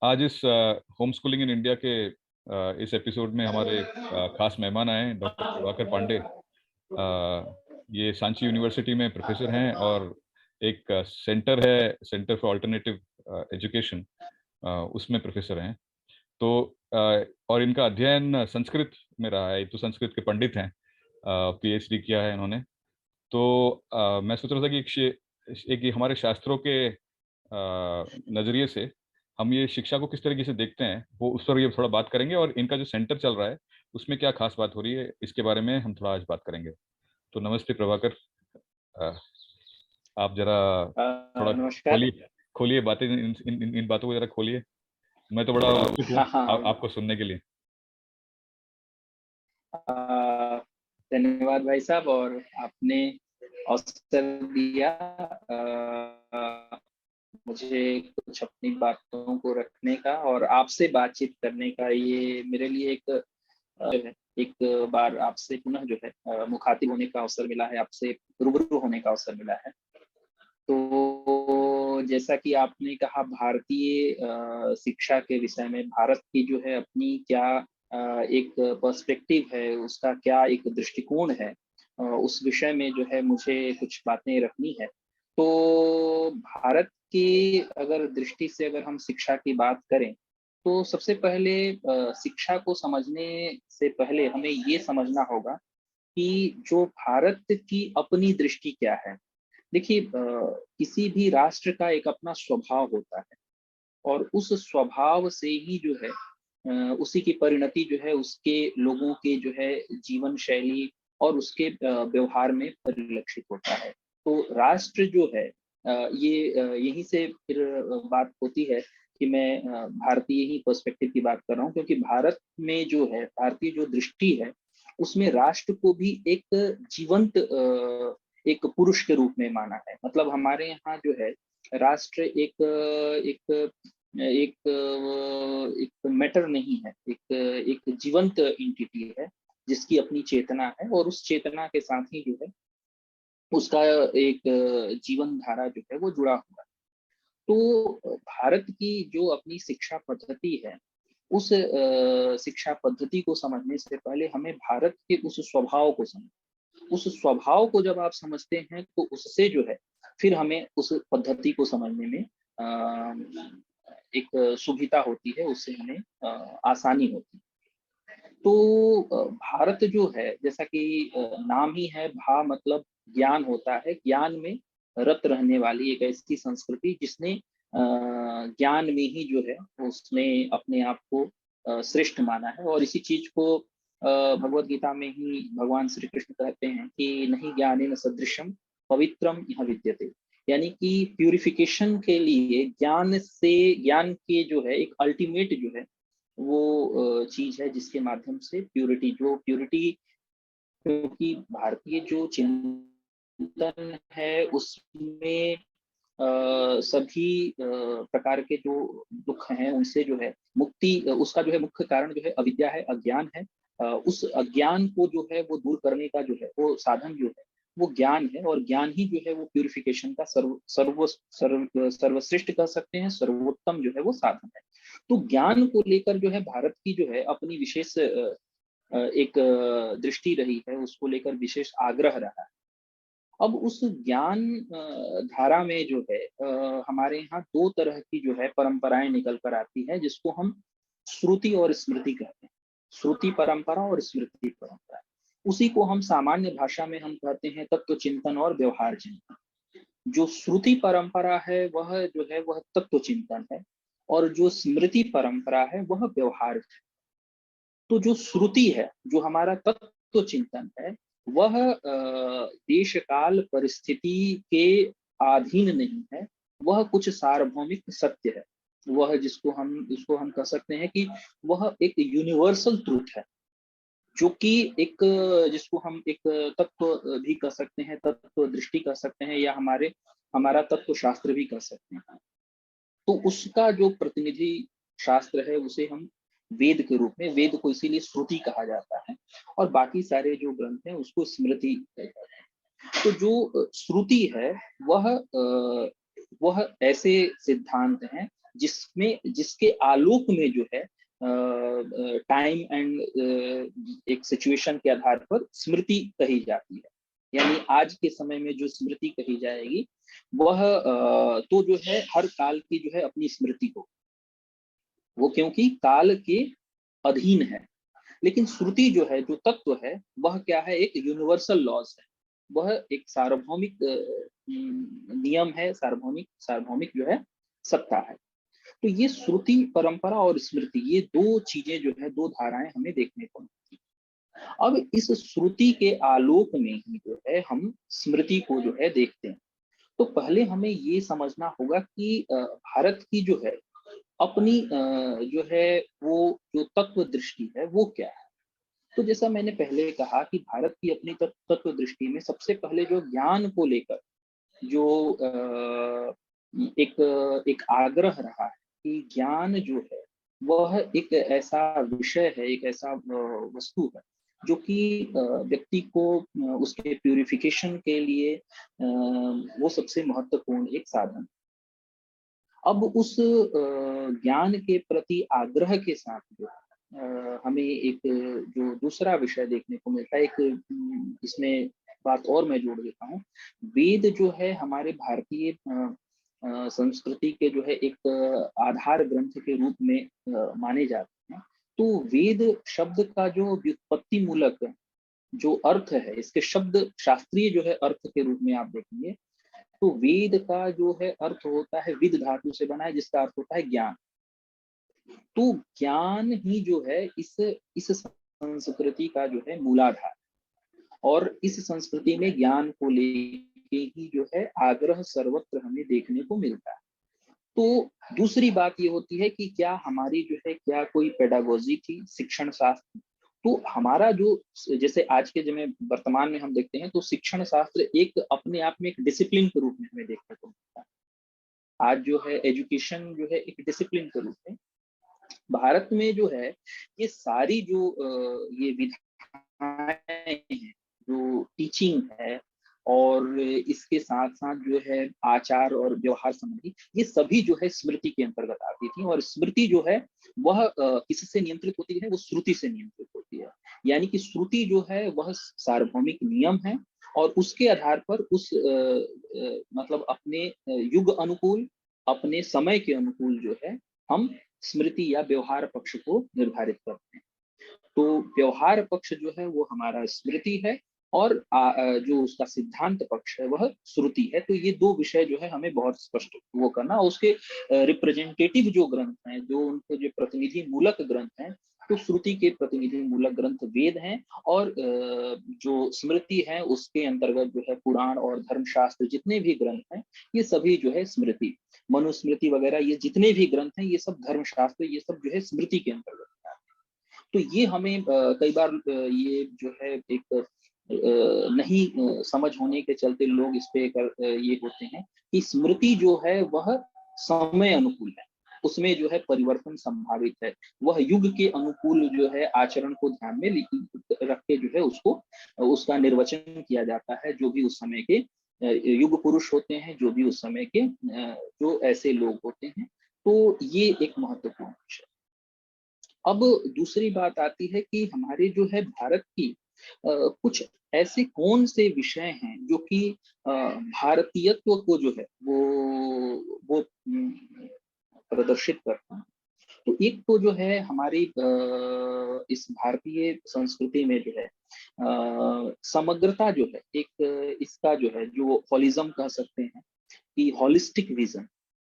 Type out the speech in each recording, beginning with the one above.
आज इस home schooling in India के इस एपिसोड में हमारे खास मेहमान आए हैं, डॉक्टर प्रभाकर पांडे। ये सांची यूनिवर्सिटी में प्रोफेसर हैं और एक सेंटर है, सेंटर फॉर अल्टरनेटिव एजुकेशन, उसमें प्रोफेसर हैं। तो और इनका अध्ययन संस्कृत में रहा है, तो संस्कृत के पंडित हैं, पीएचडी किया है इन्होंने। तो मैं सोच रहा था कि एक ये हमारे शास्त्रों के नज़रिए से हम ये शिक्षा को किस तरीके से देखते हैं, वो उस पर ये थोड़ा बात करेंगे, और इनका जो सेंटर चल रहा है उसमें क्या खास बात हो रही है, इसके बारे में हम थोड़ा आज बात करेंगे। तो नमस्ते प्रभाकर, अ, आप जरा थोड़ा नमस्कार। खोलिए बातें, इन बातों को जरा खोलिए। मैं तो बड़ा उत्सुक हूँ हाँ हाँ। आपको सुनने के लिए। धन्यवाद भाई साहब, और आपने अवसर दिया मुझे कुछ अपनी बातों को रखने का और आपसे बातचीत करने का। ये मेरे लिए एक बार आपसे पुनः मुखातिब होने का अवसर मिला है, आपसे रूबरू होने का अवसर मिला है। तो जैसा कि आपने कहा, भारतीय शिक्षा के विषय में भारत की अपनी क्या एक पर्सपेक्टिव है, उसका क्या एक दृष्टिकोण है, उस विषय में मुझे कुछ बातें रखनी है। तो भारत की अगर दृष्टि से अगर हम शिक्षा की बात करें, तो सबसे पहले शिक्षा को समझने से पहले हमें ये समझना होगा कि जो भारत की अपनी दृष्टि क्या है। देखिए, किसी भी राष्ट्र का एक अपना स्वभाव होता है, और उस स्वभाव से ही उसी की परिणति उसके लोगों के जीवन शैली और उसके व्यवहार में परिलक्षित होता है। तो राष्ट्र यहीं से फिर बात होती है कि मैं भारतीय ही पर्सपेक्टिव की बात कर रहा हूँ, क्योंकि भारत में भारतीय जो दृष्टि है, उसमें राष्ट्र को भी एक जीवंत एक पुरुष के रूप में माना है। मतलब हमारे यहाँ राष्ट्र एक एक एक एक मैटर नहीं है, एक जीवंत एंटिटी है जिसकी अपनी चेतना है, और उस चेतना के साथ ही उसका एक जीवन धारा वो जुड़ा हुआ है। तो भारत की जो अपनी शिक्षा पद्धति है, उस शिक्षा पद्धति को समझने से पहले हमें भारत के उस स्वभाव को समझ उस स्वभाव को जब आप समझते हैं, तो उससे फिर हमें उस पद्धति को समझने में एक सुविधा होती है, उससे हमें आसानी होती है। तो भारत जैसा कि नाम ही है, भा मतलब ज्ञान होता है। ज्ञान में रत रहने वाली एक ऐसी संस्कृति जिसने ज्ञान में ही उसने अपने आप को श्रेष्ठ माना है। और इसी चीज को भगवत गीता में ही भगवान श्री कृष्ण कहते हैं कि नहीं ज्ञानेन सदृशम पवित्रम यह विद्यते। यानी कि प्यूरिफिकेशन के लिए ज्ञान के एक अल्टीमेट वो चीज है जिसके माध्यम से प्यूरिटी, क्योंकि भारतीय जो चिंतन है उसमें सभी प्रकार के जो दुख हैं उनसे मुक्ति, उसका मुख्य कारण अविद्या है, अज्ञान है। उस अज्ञान को वो दूर करने का वो साधन वो ज्ञान है, और ज्ञान ही वो प्यूरिफिकेशन का सर्वश्रेष्ठ कह सकते हैं, सर्वोत्तम वो साधन है। तो ज्ञान को लेकर भारत की अपनी विशेष एक दृष्टि रही है, उसको लेकर विशेष आग्रह रहा है। अब उस ज्ञान धारा में हमारे यहाँ दो तरह की परंपराएं निकल कर आती है, जिसको हम श्रुति और स्मृति कहते हैं। श्रुति परंपरा और स्मृति परंपरा, उसी को हम सामान्य भाषा में हम कहते हैं तत्व चिंतन और व्यवहार चिंतन। जो श्रुति परंपरा है वह तत्व चिंतन है, और जो स्मृति परंपरा है वह व्यवहार है। तो जो श्रुति है, जो हमारा तत्व चिंतन है, वह देश काल परिस्थिति के अधीन नहीं है, वह कुछ सार्वभौमिक सत्य है। वह उसको हम कह सकते हैं कि वह एक यूनिवर्सल ट्रूथ है, जो कि जिसको हम एक तत्व भी कह सकते हैं, तत्व दृष्टि कह सकते हैं, या हमारा तत्व शास्त्र भी कह सकते हैं। तो उसका जो प्रतिनिधि शास्त्र है उसे हम वेद के रूप में, वेद को इसीलिए श्रुति कहा जाता है, और बाकी सारे जो ग्रंथ हैं उसको स्मृति कहते हैं। तो जो श्रुति है वह ऐसे सिद्धांत हैं जिसमें जिसके आलोक में जो है टाइम एंड एक सिचुएशन के आधार पर स्मृति कही जाती है। यानी आज के समय में जो स्मृति कही जाएगी वह तो जो है हर काल की जो है अपनी स्मृति हो, वो क्योंकि काल के अधीन है। लेकिन श्रुति जो है, जो तत्व है, वह क्या है, एक यूनिवर्सल लॉज है, वह एक सार्वभौमिक नियम है, सार्वभौमिक सार्वभौमिक जो है सत्ता है। तो ये श्रुति परंपरा और स्मृति, ये दो चीजें जो है, दो धाराएं हमें देखने को मिलती हैं। अब इस श्रुति के आलोक में ही जो है हम स्मृति को जो है देखते हैं। तो पहले हमें ये समझना होगा कि भारत की जो है अपनी जो है वो जो तत्व दृष्टि है वो क्या है। तो जैसा मैंने पहले कहा कि भारत की अपनी तत्व दृष्टि में सबसे पहले जो ज्ञान को लेकर जो एक एक आग्रह रहा है कि ज्ञान जो है वह एक ऐसा विषय है, एक ऐसा वस्तु है जो कि व्यक्ति को उसके प्यूरिफिकेशन के लिए वो सबसे महत्वपूर्ण एक साधन। अब उस ज्ञान के प्रति आग्रह के साथ जो हमें एक जो दूसरा विषय देखने को मिलता है, एक इसमें बात और मैं जोड़ देता हूँ। वेद जो है हमारे भारतीय संस्कृति के जो है एक आधार ग्रंथ के रूप में माने जाते हैं। तो वेद शब्द का जो व्युत्पत्ति मूलक जो अर्थ है, इसके शब्द शास्त्रीय जो है अर्थ के रूप में आप देखेंगे तो वेद का जो है अर्थ होता है, विद धातु से बना है जिसका अर्थ होता है ज्ञान। तो ज्ञान ही जो है इस संस्कृति का जो है मूलाधार, और इस संस्कृति में ज्ञान को लेके ही जो है आग्रह सर्वत्र हमें देखने को मिलता है। तो दूसरी बात ये होती है कि क्या हमारी जो है क्या कोई पेडागोजी थी, शिक्षण शास्त्र। तो हमारा जो जैसे आज के समय वर्तमान में हम देखते हैं तो शिक्षण शास्त्र एक अपने आप में एक डिसिप्लिन के रूप में हमें देखने को मिलता है। आज जो है एजुकेशन जो है एक डिसिप्लिन के रूप में भारत में जो है ये सारी जो ये विधाएं हैं, जो टीचिंग है और इसके साथ साथ जो है आचार और व्यवहार संबंधी, ये सभी जो है स्मृति के अंतर्गत आती थी। और स्मृति जो है वह किससे नियंत्रित होती है, वो श्रुति से नियंत्रित होती है। यानी कि श्रुति जो है वह सार्वभौमिक नियम है और उसके आधार पर उस मतलब अपने युग अनुकूल, अपने समय के अनुकूल जो है हम स्मृति या व्यवहार पक्ष को निर्धारित करते हैं। तो व्यवहार पक्ष जो है वो हमारा स्मृति है और जो उसका सिद्धांत पक्ष है वह श्रुति है। तो ये दो विषय जो है हमें बहुत स्पष्ट वो करना। उसके रिप्रेजेंटेटिव जो ग्रंथ हैं, जो उनके जो प्रतिनिधि मूलक ग्रंथ हैं, तो श्रुति के प्रतिनिधि मूलक ग्रंथ वेद हैं और जो स्मृति है उसके अंतर्गत जो है पुराण और धर्मशास्त्र जितने भी ग्रंथ हैं ये सभी जो है स्मृति, मनुस्मृति वगैरह ये जितने भी ग्रंथ हैं ये सब धर्मशास्त्र, ये सब जो है स्मृति के अंतर्गत। तो ये हमें कई बार ये जो है एक नहीं समझ होने के चलते लोग इस पे ये होते हैं कि स्मृति जो है वह समय अनुकूल है, उसमें जो है परिवर्तन संभावित है, वह युग के अनुकूल जो है आचरण को ध्यान में रख के जो है उसको उसका निर्वचन किया जाता है। जो भी उस समय के युग पुरुष होते हैं, जो भी उस समय के जो ऐसे लोग होते हैं, तो ये एक महत्वपूर्ण विषय। अब दूसरी बात आती है कि हमारे जो है भारत की कुछ ऐसे कौन से विषय हैं जो कि भारतीयत्व को जो है वो प्रदर्शित करते हैं। तो एक तो जो है हमारी इस भारतीय संस्कृति में जो है समग्रता जो है, एक इसका जो है जो हॉलिज्म कह सकते हैं कि हॉलिस्टिक विजन,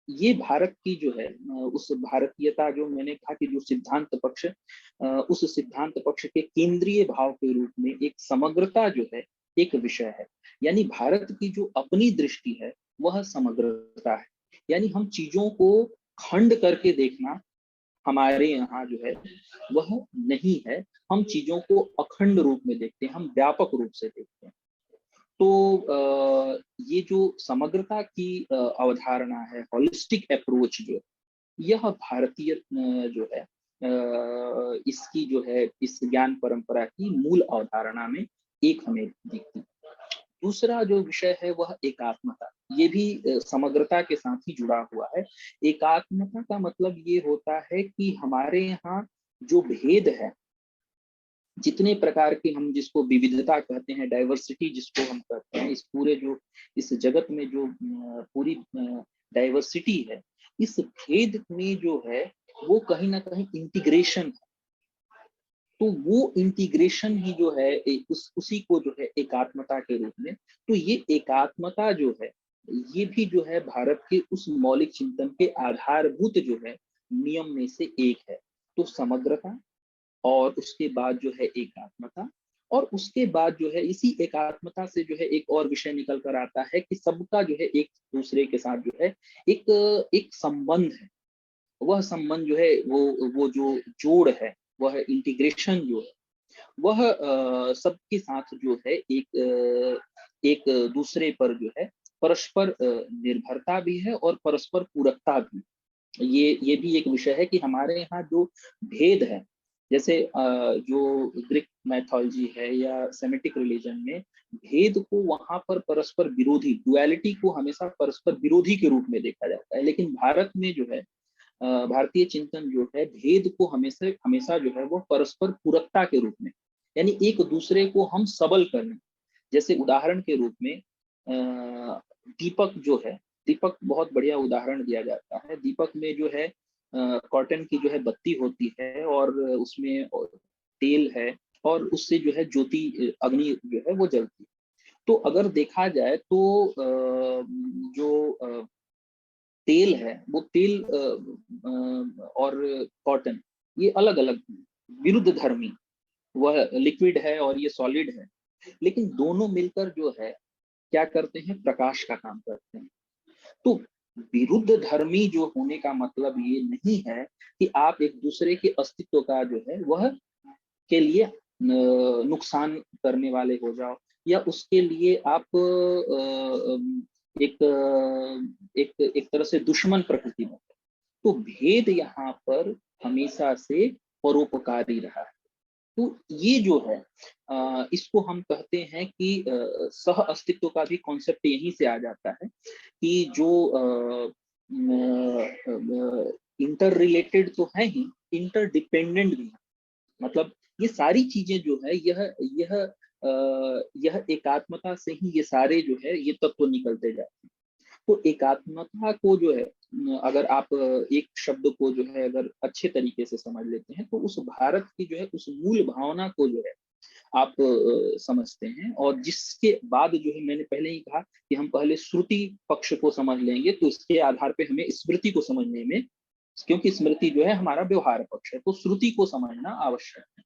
ये भारत की जो है उस भारतीयता जो मैंने कहा कि जो सिद्धांत पक्ष, उस सिद्धांत पक्ष के केंद्रीय भाव के रूप में एक समग्रता जो है एक विषय है। यानी भारत की जो अपनी दृष्टि है वह समग्रता है। यानी हम चीजों को खंड करके देखना हमारे यहाँ जो है वह नहीं है। हम चीजों को अखंड रूप में देखते हैं, हम व्यापक रूप से देखते हैं। तो ये जो समग्रता की अवधारणा है, हॉलिस्टिक अप्रोच जो यह भारतीय जो है इसकी जो है इस ज्ञान परंपरा की मूल अवधारणा में एक हमें दिखती है। दूसरा जो विषय है वह एकात्मता, ये भी समग्रता के साथ ही जुड़ा हुआ है। एकात्मता का मतलब ये होता है कि हमारे यहाँ जो भेद है, जितने प्रकार के, हम जिसको विविधता कहते हैं, डाइवर्सिटी जिसको हम कहते हैं, इस पूरे जो इस जगत में जो पूरी डाइवर्सिटी है, इस भेद में जो है वो कहीं ना कहीं इंटीग्रेशन है। तो वो इंटीग्रेशन ही जो है उसी को जो है एकात्मता के रूप में, तो ये एकात्मता जो है ये भी जो है भारत के उस मौलिक चिंतन के आधारभूत जो है नियम में से एक है। तो समग्रता, और उसके बाद जो है एकात्मता, और उसके बाद जो है इसी एकात्मता से जो है एक और विषय निकल कर आता है कि सबका जो है एक दूसरे के साथ जो है एक एक संबंध है। वह संबंध जो है वो जो जोड़ है, वह इंटीग्रेशन जो है, वह सबके साथ जो है एक दूसरे पर जो है परस्पर निर्भरता भी है और परस्पर पूरकता भी। ये भी एक विषय है कि हमारे यहाँ जो भेद है, जैसे जो ग्रीक मैथोलॉजी है या सेमेटिक रिलीजन में, भेद को वहां पर परस्पर विरोधी, डुअलिटी को हमेशा परस्पर विरोधी के रूप में देखा जाता है, लेकिन भारत में जो है भारतीय चिंतन जो है भेद को हमेशा हमेशा जो है वो परस्पर पूरकता के रूप में, यानी एक दूसरे को हम सबल करने। जैसे उदाहरण के रूप में दीपक जो है, दीपक बहुत बढ़िया उदाहरण दिया जाता है। दीपक में जो है कॉटन की जो है बत्ती होती है और उसमें तेल है, और उससे जो है ज्योति अग्नि जो है वो जलती है। तो अगर देखा जाए तो जो तेल है, वो तेल और कॉटन, ये अलग अलग विरुद्ध धर्मी, वह लिक्विड है और ये सॉलिड है, लेकिन दोनों मिलकर जो है क्या करते हैं, प्रकाश का काम करते हैं। तो विरुद्ध धर्मी जो होने का मतलब ये नहीं है कि आप एक दूसरे के अस्तित्व का जो है वह के लिए नुकसान करने वाले हो जाओ, या उसके लिए आप एक एक तरह से दुश्मन प्रकृति में। तो भेद यहाँ पर हमेशा से परोपकारी रहा है। तो ये जो है इसको हम कहते हैं कि सह अस्तित्व का भी कॉन्सेप्ट यहीं से आ जाता है कि जो इंटर रिलेटेड तो है ही, इंटर डिपेंडेंट भी है। मतलब ये सारी चीजें जो है यह एकात्मता से ही ये सारे जो है ये तत्व निकलते जाते हैं। तो एकात्मता को जो है अगर आप एक शब्द को जो है अगर अच्छे तरीके से समझ लेते हैं, तो उस भारत की जो है उस मूल भावना को जो है आप समझते हैं, और जिसके बाद जो है मैंने पहले ही कहा कि हम पहले श्रुति पक्ष को समझ लेंगे, तो इसके आधार पे हमें स्मृति को समझने में, क्योंकि स्मृति जो है हमारा व्यवहार पक्ष है, तो श्रुति को समझना आवश्यक है।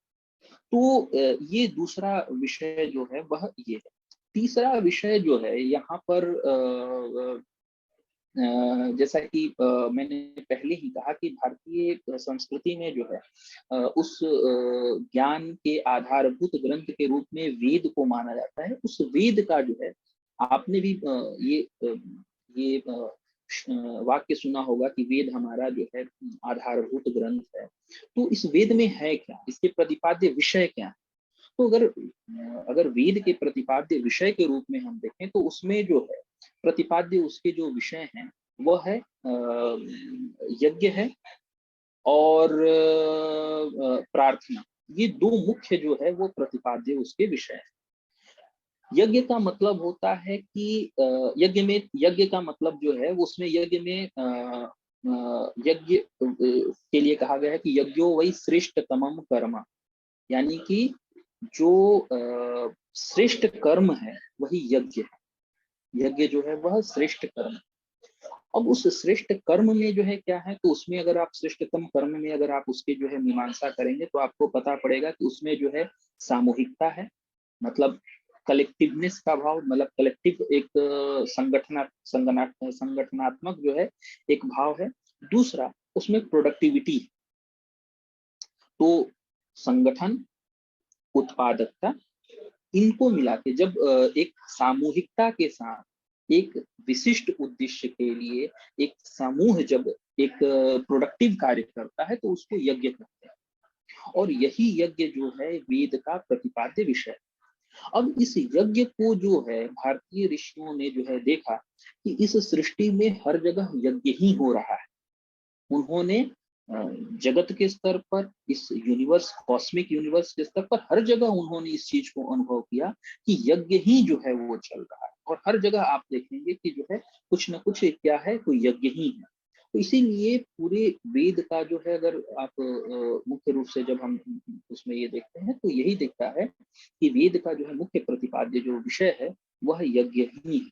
तो ये दूसरा विषय जो है वह ये है। तीसरा विषय जो है यहाँ पर जैसा कि मैंने पहले ही कहा कि भारतीय संस्कृति में जो है उस ज्ञान के आधारभूत ग्रंथ के रूप में वेद को माना जाता है। उस वेद का जो है आपने भी ये वाक्य सुना होगा कि वेद हमारा जो है आधारभूत ग्रंथ है। तो इस वेद में है क्या, इसके प्रतिपाद्य विषय क्या है? तो अगर वेद के प्रतिपाद्य विषय के रूप में हम देखें, तो उसमें जो है प्रतिपाद्य उसके जो विषय हैं वह है यज्ञ है और प्रार्थना। ये दो मुख्य जो है वो प्रतिपाद्य उसके विषय है। यज्ञ का मतलब होता है कि यज्ञ का मतलब जो है उसमें यज्ञ में यज्ञ के लिए कहा गया है कि यज्ञो वही श्रेष्ठ तमम कर्म, यानी कि जो श्रेष्ठ कर्म है वही यज्ञ है। यज्ञ जो है वह श्रेष्ठ कर्म। अब उस श्रेष्ठ कर्म में जो है क्या है, तो उसमें अगर आप श्रेष्ठतम कर्म में अगर आप उसके जो है मीमांसा करेंगे, तो आपको पता पड़ेगा कि उसमें जो है सामूहिकता है, मतलब कलेक्टिवनेस का भाव, मतलब कलेक्टिव एक संगठनात्मक जो है एक भाव है। दूसरा उसमें प्रोडक्टिविटी, तो संगठन, उत्पादकता, इनको मिला के जब एक सामूहिकता के साथ एक विशिष्ट उद्देश्य के लिए एक समूह जब एक प्रोडक्टिव कार्य करता है, तो उसको यज्ञ कहते हैं। और यही यज्ञ जो है वेद का प्रतिपाद्य विषय है। अब इस यज्ञ को जो है भारतीय ऋषियों ने जो है देखा कि इस सृष्टि में हर जगह यज्ञ ही हो रहा है। उन्होंने जगत के स्तर पर, इस यूनिवर्स, कॉस्मिक यूनिवर्स के स्तर पर हर जगह उन्होंने इस चीज को अनुभव किया कि यज्ञ ही जो है वो चल रहा है। और हर जगह आप देखेंगे कि जो है कुछ ना कुछ क्या है, कोई यज्ञ ही है। तो इसीलिए पूरे वेद का जो है, अगर आप मुख्य रूप से जब हम उसमें ये देखते हैं तो यही दिखता है कि वेद का जो है मुख्य प्रतिपाद्य जो विषय है वह यज्ञ ही है।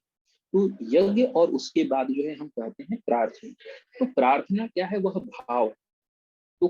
तो यज्ञ और उसके बाद जो है हम कहते हैं प्रार्थना। तो प्रार्थना क्या है, वह भाव। तो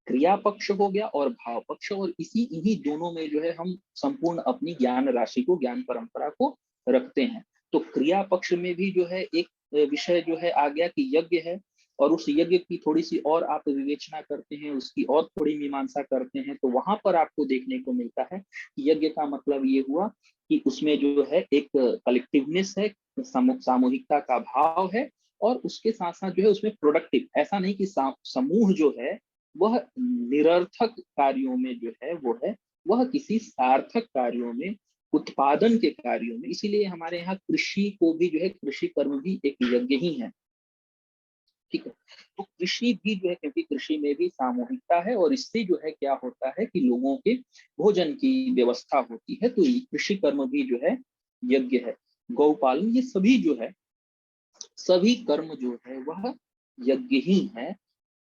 क्रिया पक्ष हो गया और भाव पक्ष, और इसी इन्हीं दोनों में जो है हम संपूर्ण अपनी ज्ञान राशि को, ज्ञान परंपरा को रखते हैं। तो क्रिया पक्ष में भी जो है एक विषय जो है आ गया कि यज्ञ है, और उस यज्ञ की थोड़ी सी और आप विवेचना करते हैं, उसकी और थोड़ी मीमांसा करते हैं, तो वहां पर आपको देखने को मिलता है कि यज्ञ का मतलब ये हुआ कि उसमें जो है एक कलेक्टिवनेस है, सामूहिकता का भाव है, और उसके साथ साथ जो है उसमें प्रोडक्टिव, ऐसा नहीं कि समूह जो है वह निरर्थक कार्यों में जो है वो है, वह किसी सार्थक कार्यों में, उत्पादन के कार्यों में। इसीलिए हमारे यहाँ कृषि को भी जो है, कृषि कर्म भी एक यज्ञ ही है। ठीक है। तो कृषि भी जो है, क्योंकि कृषि में भी सामूहिकता है, और इससे जो है क्या होता है कि लोगों के भोजन की व्यवस्था होती है। तो ये कृषि कर्म भी जो है यज्ञ है। गौपालन, ये सभी जो है, सभी कर्म जो है वह यज्ञ ही है।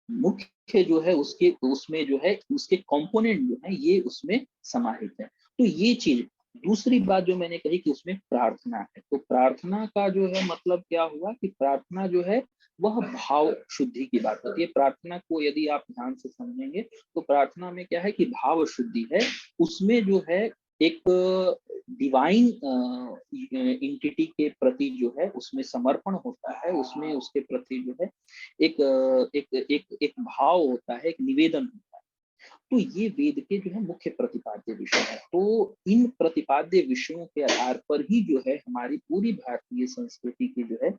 मुख्य जो है उसके, उसमें जो है उसके कंपोनेंट जो है ये उसमें समाहित है। तो ये चीज, दूसरी बात जो मैंने कही कि उसमें प्रार्थना है, तो प्रार्थना का जो है मतलब क्या हुआ कि प्रार्थना जो है वह भाव शुद्धि की बात होती है। प्रार्थना को यदि आप ध्यान से समझेंगे तो प्रार्थना में क्या है कि भाव शुद्धि है। उसमें जो है एक डिवाइन इंटिटी के प्रति जो है उसमें समर्पण होता है, उसमें उसके प्रति जो है एक एक भाव होता है, एक निवेदन होता है। तो ये वेद के जो है मुख्य प्रतिपाद्य विषय है। तो इन प्रतिपाद्य विषयों के आधार पर ही जो है हमारी पूरी भारतीय संस्कृति की जो है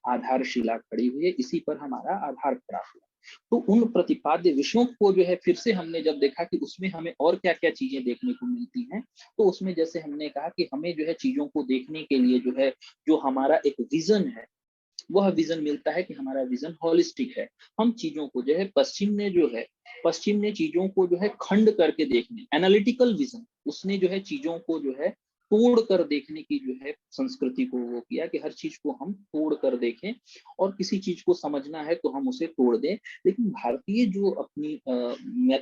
आधारशिला खड़ी हुई है, इसी पर हमारा आधार खड़ा हुआ। तो उन प्रतिपाद्य विषयों को जो है फिर से हमने जब देखा कि उसमें हमें और क्या क्या चीजें देखने को मिलती हैं, तो उसमें जैसे हमने कहा कि हमें जो है चीजों को देखने के लिए जो है, जो हमारा एक विजन है, वह विजन मिलता है कि हमारा विजन होलिस्टिक है। हम चीजों को जो है, पश्चिम ने चीजों को जो है खंड करके देखने, एनालिटिकल विजन, उसने जो है चीजों को जो है तोड़ कर देखने की जो है संस्कृति को वो किया कि हर चीज को हम तोड़ कर देखें, और किसी चीज को समझना है तो हम उसे तोड़ दें। लेकिन भारतीय जो अपनी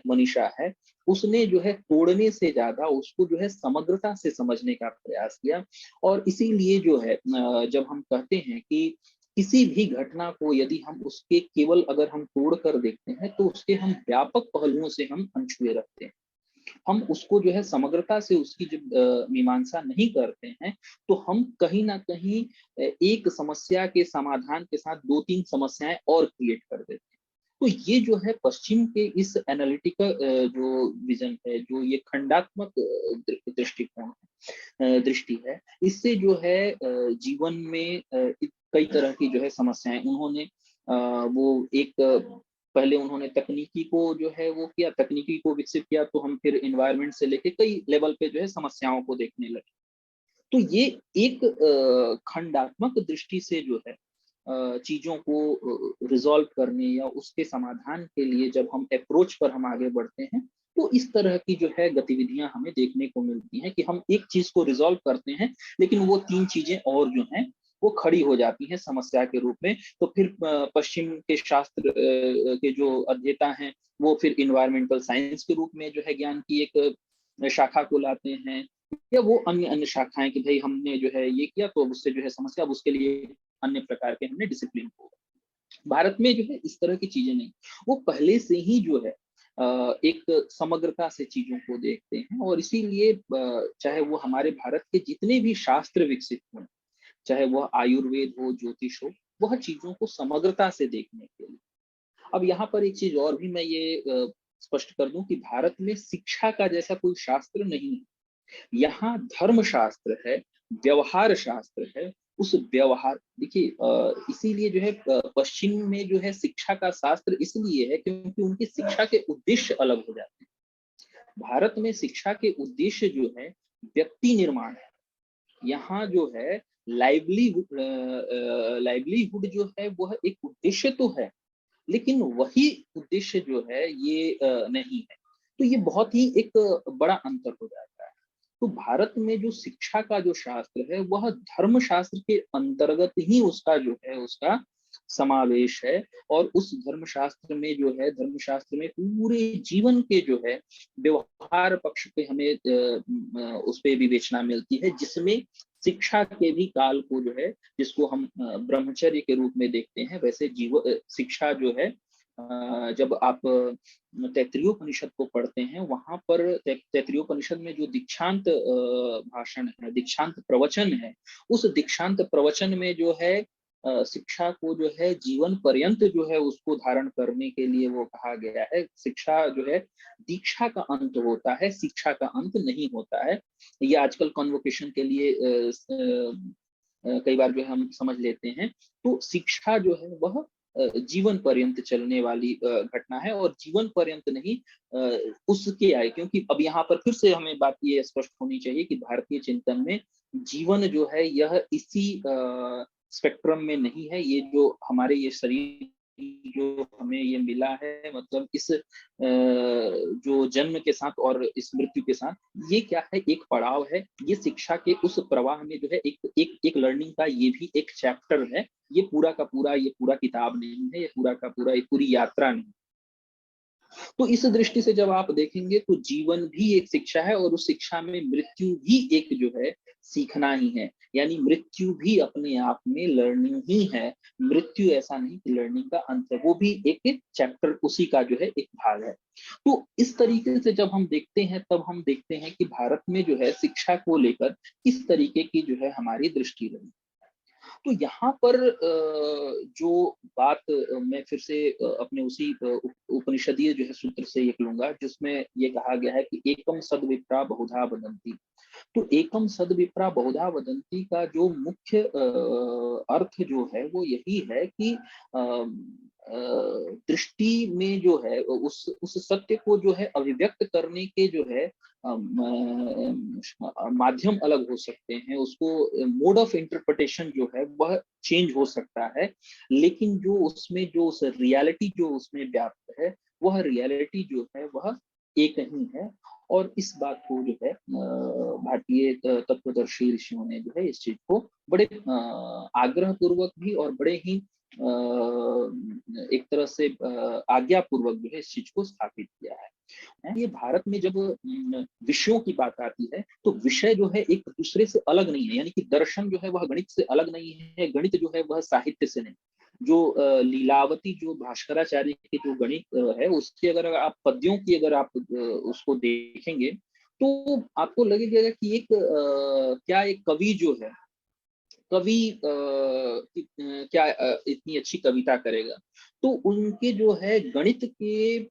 मनीषा है, उसने जो है तोड़ने से ज्यादा उसको जो है समग्रता से समझने का प्रयास किया। और इसीलिए जो है जब हम कहते हैं कि किसी भी घटना को यदि हम उसके केवल अगर हम तोड़ कर देखते हैं तो उसके हम व्यापक पहलुओं से हम अनछुए रखते हैं। हम उसको जो है समग्रता से उसकी जब मीमांसा नहीं करते हैं, तो हम कहीं ना कहीं एक समस्या के समाधान के साथ दो तीन समस्याएं और क्रिएट कर देते हैं। तो ये जो है पश्चिम के इस एनालिटिकल जो विजन है, जो ये खंडात्मक दृष्टिकोण दृष्टि है, इससे जो है जीवन में कई तरह की जो है समस्याएं उन्होंने वो एक पहले उन्होंने तकनीकी को जो है वो किया, तकनीकी को विकसित किया, तो हम फिर एनवायरनमेंट से लेके कई लेवल पे जो है समस्याओं को देखने लगे। तो ये एक खंडात्मक दृष्टि से जो है चीजों को रिजॉल्व करने या उसके समाधान के लिए जब हम अप्रोच पर हम आगे बढ़ते हैं, तो इस तरह की जो है गतिविधियां हमें देखने को मिलती हैं कि हम एक चीज को रिजॉल्व करते हैं, लेकिन वो तीन चीजें और जो हैं वो खड़ी हो जाती हैं समस्या के रूप में। तो फिर पश्चिम के शास्त्र के जो अध्येता हैं, वो फिर इन्वायरमेंटल साइंस के रूप में जो है ज्ञान की एक शाखा को लाते हैं, या वो अन्य अन्य शाखाएं कि भाई हमने जो है ये किया तो उससे जो है समस्या, अब उसके लिए अन्य प्रकार के हमने डिसिप्लिन को। भारत में जो है इस तरह की चीजें नहीं, वो पहले से ही जो है एक समग्रता से चीजों को देखते हैं। और इसीलिए चाहे वो हमारे भारत के जितने भी शास्त्र विकसित हुए, चाहे वह आयुर्वेद हो, ज्योतिष हो, वह चीजों को समग्रता से देखने के लिए। अब यहाँ पर एक चीज और भी मैं ये स्पष्ट कर दूं कि भारत में शिक्षा का जैसा कोई शास्त्र नहीं है। यहाँ धर्म शास्त्र है, व्यवहार शास्त्र है। उस व्यवहार, देखिए इसीलिए जो है पश्चिम में जो है शिक्षा का शास्त्र इसलिए है क्योंकि उनकी शिक्षा के उद्देश्य अलग हो जाते हैं। भारत में शिक्षा के उद्देश्य जो है व्यक्ति निर्माण है। यहाँ जो है लाइवलीहुड जो है वह एक उद्देश्य तो है, लेकिन वही उद्देश्य जो है ये नहीं है। तो ये बहुत ही एक बड़ा अंतर हो जाता है। तो भारत में जो शिक्षा का जो शास्त्र है वह धर्म शास्त्र के अंतर्गत ही उसका जो है उसका समावेश है। और उस धर्मशास्त्र में जो है, धर्मशास्त्र में पूरे जीवन के जो है व्यवहार पक्ष पे हमें उस पे विवेचना मिलती है, जिसमें शिक्षा के भी काल को जो है, जिसको हम ब्रह्मचर्य के रूप में देखते हैं, वैसे शिक्षा जो है जब आप तैत्तिरीयोपनिषद को पढ़ते हैं, वहां पर तैत्तिरीयोपनिषद में जो दीक्षांत भाषण है, दीक्षांत प्रवचन है, उस दीक्षांत प्रवचन में जो है शिक्षा को जो है जीवन पर्यंत जो है उसको धारण करने के लिए वो कहा गया है। शिक्षा जो है दीक्षा का अंत होता है, शिक्षा का अंत नहीं होता है। ये आजकल कॉन्वोकेशन के लिए कई बार जो है हम समझ लेते हैं। तो शिक्षा जो है वह जीवन पर्यंत चलने वाली घटना है, और जीवन पर्यंत नहीं उसके आए, क्योंकि अब यहाँ पर फिर से हमें बात ये स्पष्ट होनी चाहिए कि भारतीय चिंतन में जीवन जो है यह इसी स्पेक्ट्रम में नहीं है। ये जो हमारे ये शरीर जो हमें ये मिला है, मतलब इस जो जन्म के साथ और इस मृत्यु के साथ, ये क्या है, एक पड़ाव है। ये शिक्षा के उस प्रवाह में जो है एक लर्निंग का ये भी एक चैप्टर है। ये पूरा का पूरा, ये पूरा किताब नहीं है, ये पूरा का पूरा एक पूरी यात्रा नहीं। तो इस दृष्टि से जब आप देखेंगे तो जीवन भी एक शिक्षा है, और उस शिक्षा में मृत्यु भी एक जो है सीखना ही है। यानी मृत्यु भी अपने आप में लर्निंग ही है। मृत्यु ऐसा नहीं कि लर्निंग का अंत है, वो भी एक चैप्टर उसी का जो है एक भाग है। तो इस तरीके से जब हम देखते हैं, तब हम देखते हैं कि भारत में जो है शिक्षा को लेकर किस तरीके की जो है हमारी दृष्टि रही। तो यहाँ पर जो बात मैं फिर से अपने उसी उपनिषदीय जो है सूत्र से एक लूंगा, जिसमें ये कहा गया है कि एकम सद विप्रा बहुधा वदंती। तो एकम सद विप्रा बहुधा वदंती का जो मुख्य अर्थ जो है वो यही है कि दृष्टि में जो है उस सत्य को जो है अभिव्यक्त करने के जो है माध्यम अलग हो सकते हैं, उसको मोड ऑफ इंटरप्रिटेशन जो है वह चेंज हो सकता है, लेकिन जो उसमें जो उस रियलिटी जो उसमें व्याप्त है, वह रियलिटी जो है वह एक ही है। और इस बात को जो है भारतीय तत्वदर्शी ऋषियों ने जो है इस चीज को बड़े आग्रह पूर्वक भी और बड़े ही एक तरह से आज्ञा पूर्वक जो है इस चीज को स्थापित किया है। ये भारत में जब विषयों की बात आती है, तो विषय जो है एक दूसरे से अलग नहीं है। यानी कि दर्शन जो है वह गणित से अलग नहीं है, गणित जो है वह साहित्य से नहीं। जो लीलावती जो भास्कराचार्य के जो गणित है, उसके अगर आप पद्यों की अगर आप उसको देखेंगे, तो आपको लगेगा कि एक क्या एक कवि जो है, कवि क्या इतनी अच्छी कविता करेगा। तो उनके जो है गणित के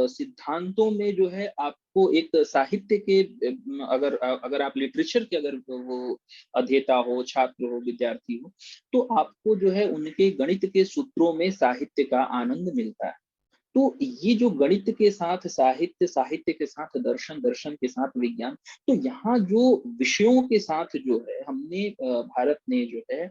सिद्धांतों में जो है आपको एक साहित्य के अगर आप लिटरेचर के अगर वो अध्येता हो, छात्र हो, विद्यार्थी हो, तो आपको जो है उनके गणित के सूत्रों में साहित्य का आनंद मिलता है। तो ये जो गणित के साथ साहित्य, साहित्य के साथ दर्शन, दर्शन के साथ विज्ञान, तो यहाँ जो विषयों के साथ जो है हमने भारत ने जो है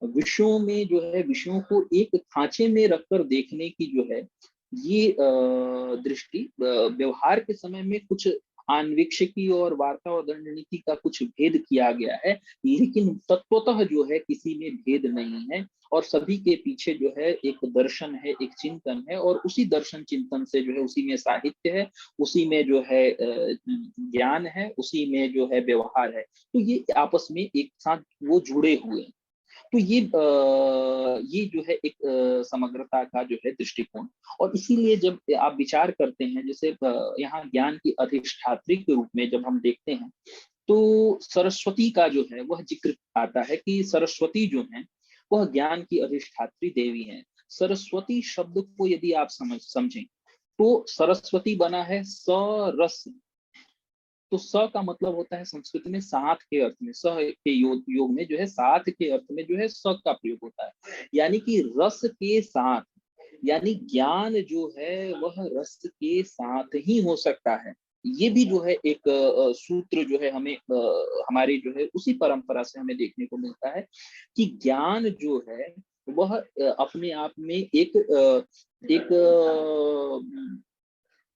विषयों में जो है विषयों को एक खांचे में रखकर देखने की जो है ये दृष्टि, व्यवहार के समय में कुछ आन्वीक्षिकी और वार्ता और दंड नीति का कुछ भेद किया गया है, लेकिन तत्वतः जो है किसी में भेद नहीं है। और सभी के पीछे जो है एक दर्शन है, एक चिंतन है, और उसी दर्शन चिंतन से जो है उसी में साहित्य है, उसी में जो है ज्ञान है, उसी में जो है व्यवहार है। तो ये आपस में एक साथ वो जुड़े हुए हैं। तो ये जो है एक समग्रता का जो है दृष्टिकोण। और इसीलिए जब आप विचार करते हैं, जैसे यहाँ ज्ञान की अधिष्ठात्री के रूप में जब हम देखते हैं, तो सरस्वती का जो है वह जिक्र आता है कि सरस्वती जो है वह ज्ञान की अधिष्ठात्री देवी है। सरस्वती शब्द को यदि आप समझें, तो सरस्वती बना है सरस। तो स का मतलब होता है संस्कृत में साथ के अर्थ में, स के योग में जो है साथ के अर्थ में जो है स का प्रयोग होता है, यानी कि रस के साथ। यानी ज्ञान जो है वह रस के साथ ही हो सकता है। ये भी जो है एक सूत्र जो है हमें हमारी जो है उसी परंपरा से हमें देखने को मिलता है कि ज्ञान जो है वह अपने आप में एक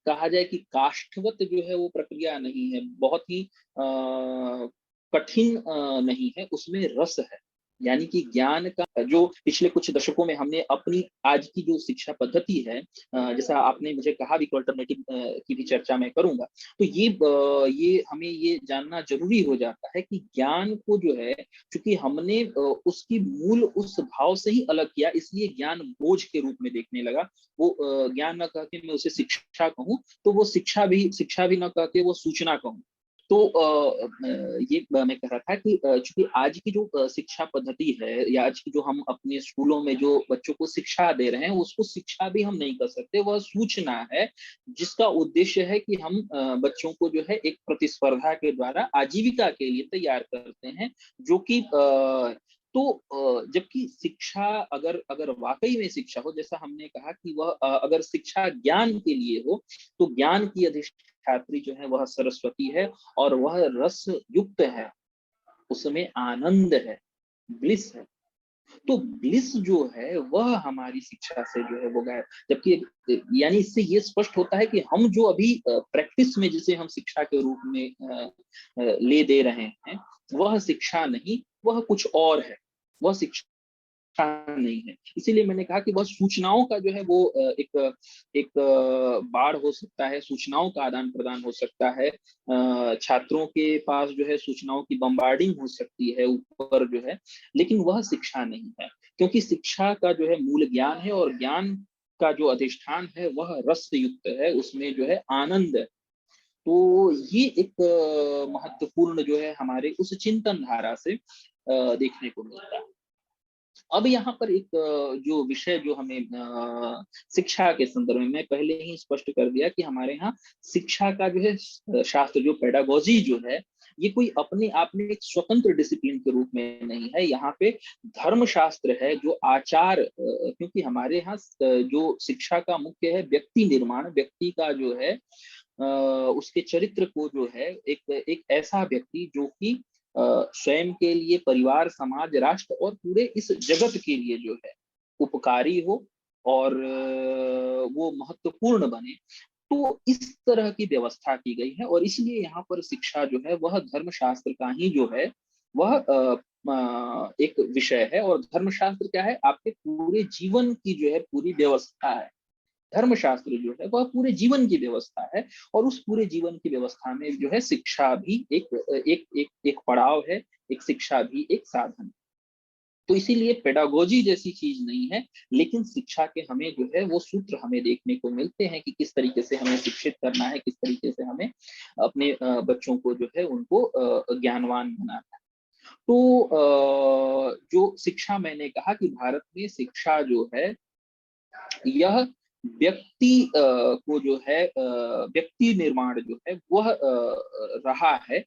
कहा जाए कि काष्ठवत जो है वो प्रक्रिया नहीं है, बहुत ही कठिन नहीं है, उसमें रस है। यानी कि ज्ञान का जो पिछले कुछ दशकों में हमने अपनी आज की जो शिक्षा पद्धति है, जैसा आपने मुझे कहा भी अल्टरनेटिव की भी चर्चा मैं करूंगा, तो ये हमें ये जानना जरूरी हो जाता है कि ज्ञान को जो है, चूंकि हमने उसकी मूल उस भाव से ही अलग किया, इसलिए ज्ञान बोझ के रूप में देखने लगा। वो ज्ञान न कह के मैं उसे शिक्षा कहूँ, तो वो शिक्षा भी न कह के वो सूचना कहूँ। तो ये मैं कह रहा था कि चूंकि आज की जो शिक्षा पद्धति है, या आज की जो हम अपने स्कूलों में जो बच्चों को शिक्षा दे रहे हैं, उसको शिक्षा भी हम नहीं कर सकते, वह सूचना है, जिसका उद्देश्य है कि हम बच्चों को जो है एक प्रतिस्पर्धा के द्वारा आजीविका के लिए तैयार करते हैं, जो कि जबकि शिक्षा अगर अगर वाकई में शिक्षा हो, जैसा हमने कहा कि वह अगर शिक्षा ज्ञान के लिए हो, तो ज्ञान की अधिष्ठात्री जो है वह सरस्वती है, और वह रस युक्त है, उसमें आनंद है, ब्लिस है। तो ब्लिस जो है वह हमारी शिक्षा से जो है वो गायब। जबकि यानी इससे ये स्पष्ट होता है कि हम जो अभी प्रैक्टिस में जिसे हम शिक्षा के रूप में ले दे रहे हैं, वह शिक्षा नहीं, वह कुछ और है, वह शिक्षा नहीं है। इसीलिए मैंने कहा कि वह सूचनाओं का जो है वो एक एक बाढ़ हो सकता है, सूचनाओं का आदान प्रदान हो सकता है, छात्रों के पास जो है सूचनाओं की बम्बार्डिंग हो सकती है ऊपर जो है, लेकिन वह शिक्षा नहीं है, क्योंकि शिक्षा का जो है मूल ज्ञान है, और ज्ञान का जो अधिष्ठान है वह रस युक्त है, उसमें जो है आनंद है। तो ये एक महत्वपूर्ण जो है हमारे उस चिंतन धारा से देखने को मिलता है। अब यहाँ पर एक जो विषय जो हमें शिक्षा के संदर्भ में मैं पहले ही स्पष्ट कर दिया कि हमारे यहाँ शिक्षा का जो है शास्त्र, जो पेडागोजी जो है, ये कोई अपने आप में एक स्वतंत्र डिसिप्लिन के रूप में नहीं है। यहाँ पे धर्मशास्त्र है, जो आचार क्योंकि हमारे यहाँ जो शिक्षा का मुख्य है व्यक्ति निर्माण, व्यक्ति का जो है उसके चरित्र को जो है एक एक ऐसा व्यक्ति जो कि स्वयं के लिए, परिवार, समाज, राष्ट्र और पूरे इस जगत के लिए जो है उपकारी हो, और वो महत्वपूर्ण बने। तो इस तरह की व्यवस्था की गई है, और इसलिए यहाँ पर शिक्षा जो है वह धर्मशास्त्र का ही जो है वह एक विषय है। और धर्मशास्त्र क्या है? आपके पूरे जीवन की जो है पूरी व्यवस्था है। धर्मशास्त्र जो है वह पूरे जीवन की व्यवस्था है, और उस पूरे जीवन की व्यवस्था में जो है शिक्षा भी एक पड़ाव है, एक शिक्षा भी एक साधन है। तो इसीलिए पेडागोजी जैसी चीज नहीं है, लेकिन शिक्षा के हमें जो है वो सूत्र हमें देखने को मिलते हैं कि किस तरीके से हमें शिक्षित करना है, किस तरीके से हमें अपने बच्चों को जो है उनको ज्ञानवान बनाना है। तो जो शिक्षा, मैंने कहा कि भारत में शिक्षा जो है यह व्यक्ति को जो है व्यक्ति निर्माण जो है वह रहा है,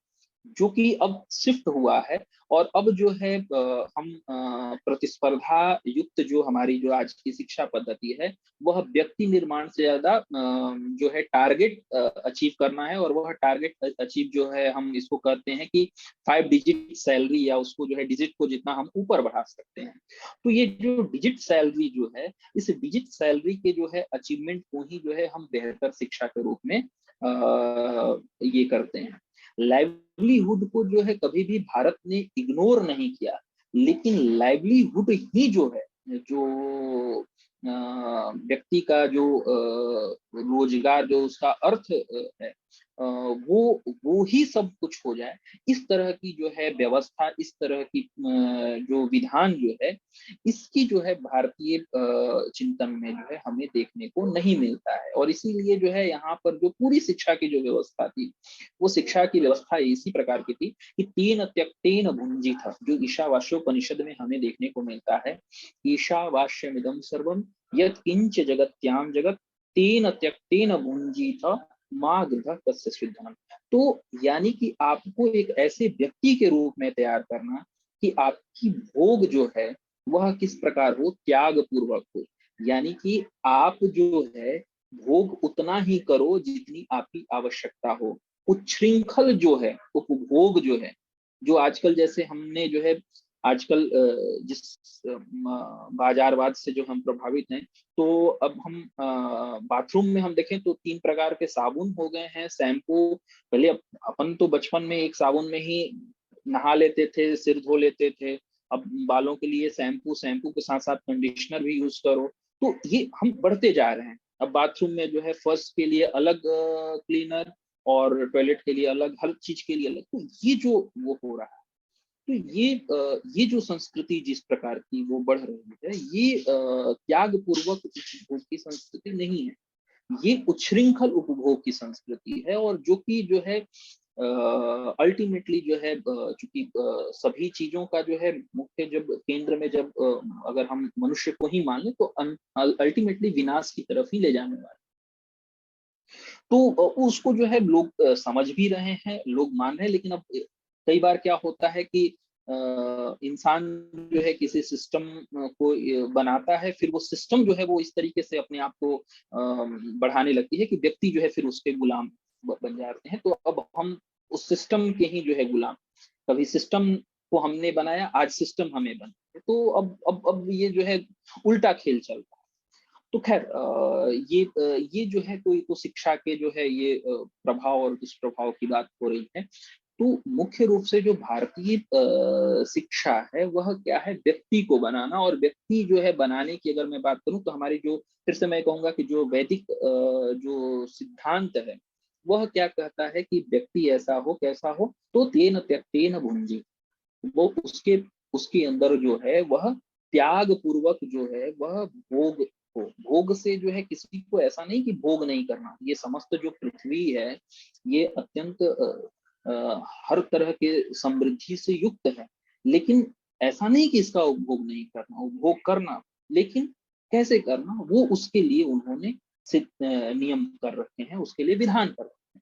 जो कि अब शिफ्ट हुआ है। और अब जो है हम प्रतिस्पर्धा युक्त जो हमारी जो आज की शिक्षा पद्धति है, वह व्यक्ति निर्माण से ज्यादा जो है टारगेट अचीव करना है। और वह टारगेट अचीव जो है हम इसको कहते हैं कि 5 डिजिट सैलरी, या उसको जो है डिजिट को जितना हम ऊपर बढ़ा सकते हैं। तो ये जो डिजिट सैलरी जो है, इस डिजिट सैलरी के जो है अचीवमेंट को ही जो है हम बेहतर शिक्षा के रूप में ये करते हैं। लाइवलीहुड को जो है कभी भी भारत ने इग्नोर नहीं किया, लेकिन लाइवलीहुड ही जो है, जो व्यक्ति का जो रोजगार, जो उसका अर्थ है, वो ही सब कुछ हो जाए, इस तरह की जो है व्यवस्था, इस तरह की जो विधान जो है, इसकी जो है भारतीय चिंतन में जो है हमें देखने को नहीं मिलता है। और इसीलिए जो है यहाँ पर जो पूरी शिक्षा की जो व्यवस्था थी, वो शिक्षा की व्यवस्था इसी प्रकार की थी कि तीन त्यक्तेन भुंजीथ, जो ईशावास्योपनिषद में हमें देखने को मिलता है। ईशावास्यमिदं सर्वम यत् किंच जगत्याम जगत तेन त्यक्तेन भुंजीथ माँ गृह तस्य सिद्धम। तो यानी कि आपको एक ऐसे व्यक्ति के रूप में तैयार करना कि आपकी भोग जो है वह किस प्रकार हो, त्याग पूर्वक हो। यानी कि आप जो है भोग उतना ही करो जितनी आपकी आवश्यकता हो। उच्छृंखल जो है, उपभोग जो है, जो आजकल जैसे हमने जो है आजकल जिस बाजारवाद से जो हम प्रभावित हैं, तो अब हम बाथरूम में हम देखें तो 3 प्रकार के साबुन हो गए हैं, शैम्पू। पहले अपन तो बचपन में एक साबुन में ही नहा लेते थे, सिर धो लेते थे। अब बालों के लिए शैम्पू, शैम्पू के साथ-साथ कंडीशनर भी यूज़ करो। तो ये हम बढ़ते जा रहे हैं। अब बाथरूम में जो है फर्श के लिए अलग क्लीनर और टॉयलेट के लिए अलग, हर चीज़ के लिए अलग। तो ये जो वो हो रहा है, तो ये जो संस्कृति जिस प्रकार की वो बढ़ रही है, ये त्यागपूर्वक उपभोग की संस्कृति नहीं है। ये उच्छृंखल उपभोग की संस्कृति है, और जो कि जो है अल्टीमेटली जो है चूंकि सभी चीजों का जो है मुख्य जब केंद्र में जब अगर हम मनुष्य को ही मान लें तो अल्टीमेटली विनाश की तरफ ही ले जाने वाला है। तो उसको जो है लोग समझ भी रहे हैं, लोग मान रहे हैं, लेकिन अब कई बार क्या होता है कि इंसान जो है किसी सिस्टम को बनाता है, फिर वो सिस्टम जो है वो इस तरीके से अपने आप को बढ़ाने लगती है कि व्यक्ति जो है फिर उसके गुलाम बन जाते हैं। तो अब हम उस सिस्टम के ही जो है गुलाम, कभी सिस्टम को हमने बनाया, आज सिस्टम हमें बना। तो अब ये जो है उल्टा खेल चल रहा है। तो खैर ये जो है तो शिक्षा के जो है ये प्रभाव और दुष्प्रभाव की बात हो रही है। तो मुख्य रूप से जो भारतीय शिक्षा है वह क्या है, व्यक्ति को बनाना, और व्यक्ति जो है बनाने की अगर मैं बात करूं तो हमारी जो, फिर से मैं कहूंगा कि जो वैदिक जो सिद्धांत है वह क्या कहता है कि व्यक्ति ऐसा हो, कैसा हो, तो तेन त्यक्तेन भुंजी। वो उसके उसके अंदर जो है वह त्याग पूर्वक जो है वह भोग हो। भोग से जो है किसी को ऐसा नहीं कि भोग नहीं करना, ये समस्त जो पृथ्वी है ये अत्यंत हर तरह के समृद्धि से युक्त है, लेकिन ऐसा नहीं कि इसका उपभोग नहीं करना, उपभोग करना, लेकिन कैसे करना वो उसके लिए उन्होंने नियम कर रखे हैं, उसके लिए विधान कर रखे हैं।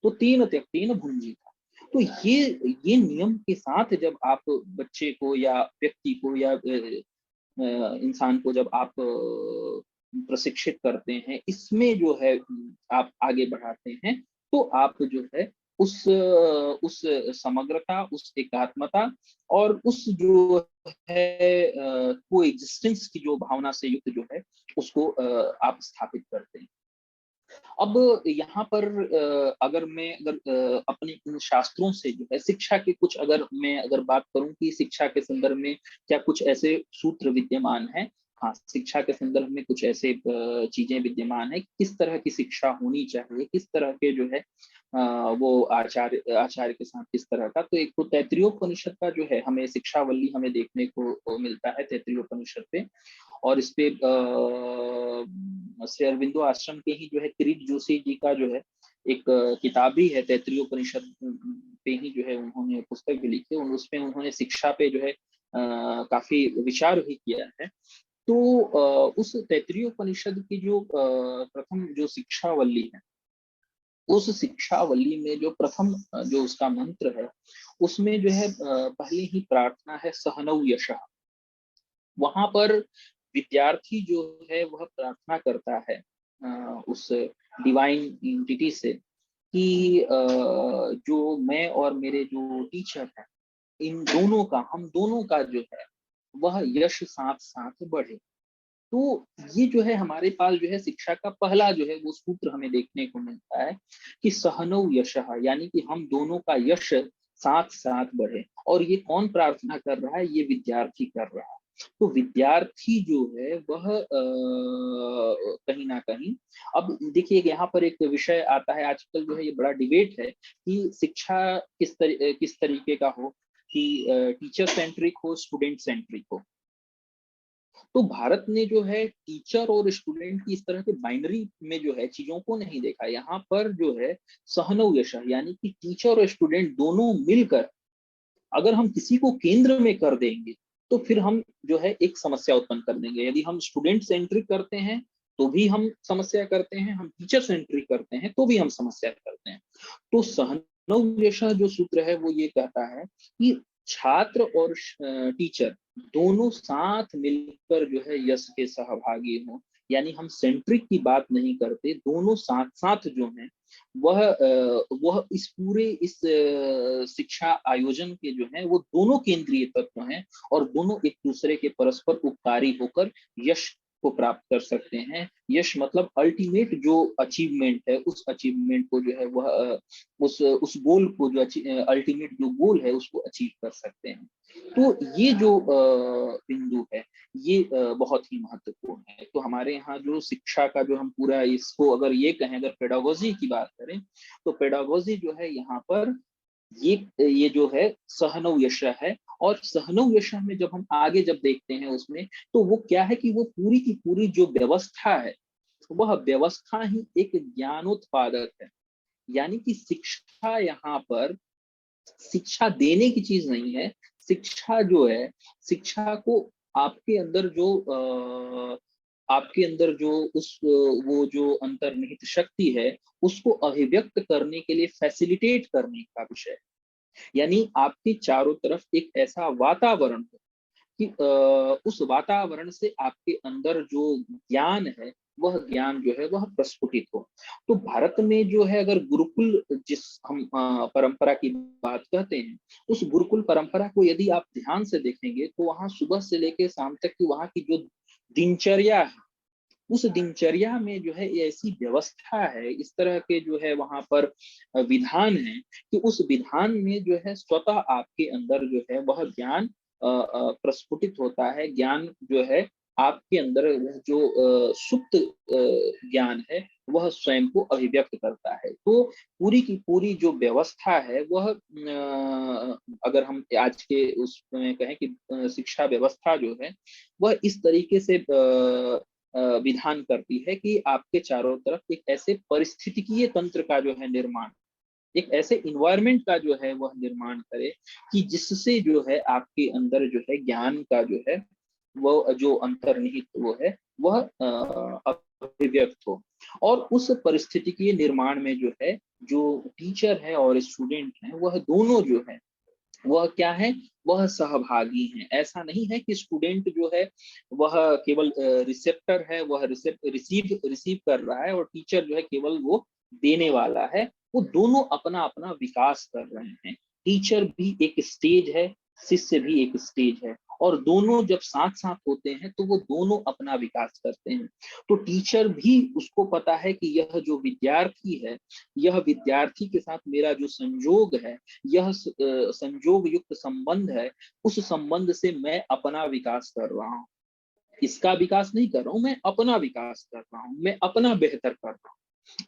तो तीन त्यक्तेन भुंजी। तो ये नियम के साथ जब आप बच्चे को या व्यक्ति को या इंसान को जब आप प्रशिक्षित करते हैं, इसमें जो है आप आगे बढ़ाते हैं, तो आप जो है उस समग्रता, उस एकात्मता और उस जो है को एग्जिस्टेंस की जो भावना से युक्त जो है उसको आप स्थापित करते हैं। अब यहाँ पर अगर अपने इन शास्त्रों से जो है शिक्षा के कुछ, अगर मैं अगर बात करूं कि शिक्षा के संदर्भ में क्या कुछ ऐसे सूत्र विद्यमान हैं। हाँ, शिक्षा के संदर्भ में कुछ ऐसे चीजें विद्यमान है, किस तरह की शिक्षा होनी चाहिए, किस तरह के जो है वो आचार्य आचार्य के साथ किस तरह का। तो एक तो तैत्तिरीयोपनिषद का जो है हमें शिक्षावल्ली हमें देखने को मिलता है तैत्तिरीयोपनिषद पे। और इस पे श्री अरविंदो आश्रम के ही जो है किरीट जोशी जी का जो है एक किताब भी है तैत्तिरीयोपनिषद पे ही जो है उन्होंने पुस्तक भी लिखी है, और उसमें उन्होंने शिक्षा पे जो है काफी विचार भी किया है। तो उस तैत्तिरीयोपनिषद की जो प्रथम जो शिक्षावल्ली है, उस शिक्षावल्ली में जो प्रथम जो उसका मंत्र है, उसमें जो है पहले ही प्रार्थना है सहनौ यशः। वहां पर विद्यार्थी जो है वह प्रार्थना करता है उस डिवाइन एंटिटी से कि जो मैं और मेरे जो टीचर हैं, इन दोनों का, हम दोनों का जो है वह यश साथ साथ बढ़े। तो ये जो है हमारे पास जो है शिक्षा का पहला जो है वो सूत्र हमें देखने को मिलता है कि सहनौ यशः, यानी कि हम दोनों का यश साथ साथ बढ़े। और ये कौन प्रार्थना कर रहा है, ये विद्यार्थी कर रहा है। तो विद्यार्थी जो है वह कहीं ना कहीं, अब देखिए यहाँ पर एक विषय आता है आजकल जो है, ये बड़ा डिबेट है कि शिक्षा किस तरीके का हो, कि टीचर सेंट्रिक हो, स्टूडेंट सेंट्रिक हो। तो भारत ने जो है टीचर और स्टूडेंट की इस तरह के बाइनरी में जो है चीजों को नहीं देखा। यहाँ पर जो है सहनौ यशः, यानी कि टीचर और स्टूडेंट दोनों मिलकर अगर हम किसी को केंद्र में कर देंगे तो फिर हम जो है एक समस्या उत्पन्न कर देंगे। यदि हम स्टूडेंट सेंट्रिक करते हैं तो भी हम समस्या करते हैं, हम टीचर सेंट्रिक करते हैं तो भी हम समस्या करते हैं। तो सहनौ यशः जो सूत्र है वो ये कहता है कि छात्र और टीचर दोनों साथ मिलकर जो है यश के सहभागी हों, यानी हम सेंट्रिक की बात नहीं करते, दोनों साथ साथ जो हैं वह इस पूरे इस शिक्षा आयोजन के जो हैं वो दोनों केंद्रीय तत्व हैं, और दोनों एक दूसरे के परस्पर उपकारी होकर यश को प्राप्त कर सकते हैं। यश मतलब अल्टीमेट जो अचीवमेंट है, उस अचीवमेंट को जो है वह उस गोल को जो अल्टीमेट जो गोल है उसको अचीव कर सकते हैं। तो ये जो बिंदु है ये बहुत ही महत्वपूर्ण है। तो हमारे यहाँ जो शिक्षा का जो हम पूरा इसको अगर ये कहें, अगर पेडागोजी की बात करें, तो पेडागोजी जो है यहाँ पर ये जो है सहनव यशः है। और सहनव यशः में जब हम आगे जब देखते हैं उसमें, तो वो क्या है कि वो पूरी की पूरी जो व्यवस्था है, वह व्यवस्था ही एक ज्ञानोत्पादक है। यानी कि शिक्षा यहाँ पर शिक्षा देने की चीज नहीं है। शिक्षा जो है, शिक्षा को आपके अंदर जो आपके अंदर जो वो जो अंतर्निहित शक्ति है उसको अभिव्यक्त करने के लिए फैसिलिटेट करने का विषय है। यानी आपके चारों तरफ एक ऐसा वातावरण हो कि उस वातावरण से आपके अंदर जो ज्ञान है, वह ज्ञान जो है वह प्रस्फुटित हो। तो भारत में जो है, अगर गुरुकुल जिस हम परंपरा की बात कहते हैं, उस गुरुकुल परंपरा को यदि आप ध्यान से देखेंगे तो वहां सुबह से लेकर शाम तक की वहां की जो दिनचर्या है, उस दिनचर्या में जो है ये ऐसी व्यवस्था है, इस तरह के जो है वहां पर विधान है कि उस विधान में जो है स्वतः आपके अंदर जो है वह ज्ञान प्रस्फुटित होता है। ज्ञान जो है आपके अंदर वह जो सुप्त ज्ञान है वह स्वयं को अभिव्यक्त करता है। तो पूरी की पूरी जो व्यवस्था है वह अगर हम आज के उसमें कहें कि शिक्षा व्यवस्था जो है वह इस तरीके से विधान करती है कि आपके चारों तरफ एक ऐसे परिस्थितिकीय तंत्र का जो है निर्माण, एक ऐसे इन्वायरमेंट का जो है वह निर्माण करे कि जिससे जो है आपके अंदर जो है ज्ञान का जो है वो जो अंतर्निहित वो है वह अभिव्यक्त हो। और उस परिस्थिति के निर्माण में जो है जो टीचर है और स्टूडेंट है वह दोनों जो है वह क्या है, वह सहभागी हैं। ऐसा नहीं है कि स्टूडेंट जो है वह केवल रिसेप्टर है, वह रिसीव रिसीव कर रहा है, और टीचर जो है केवल वो देने वाला है। वो दोनों अपना अपना विकास कर रहे हैं। टीचर भी एक स्टेज है, शिष्य भी एक स्टेज है, और दोनों जब साथ साथ होते हैं तो वो दोनों अपना विकास करते हैं। तो टीचर भी उसको पता है कि यह जो विद्यार्थी है, यह विद्यार्थी के साथ मेरा जो संयोग है, यह संयोग युक्त संबंध है, उस संबंध से मैं अपना विकास कर रहा हूँ। इसका विकास नहीं कर रहा हूँ, मैं अपना विकास कर रहा हूँ, मैं अपना बेहतर कर रहा हूँ।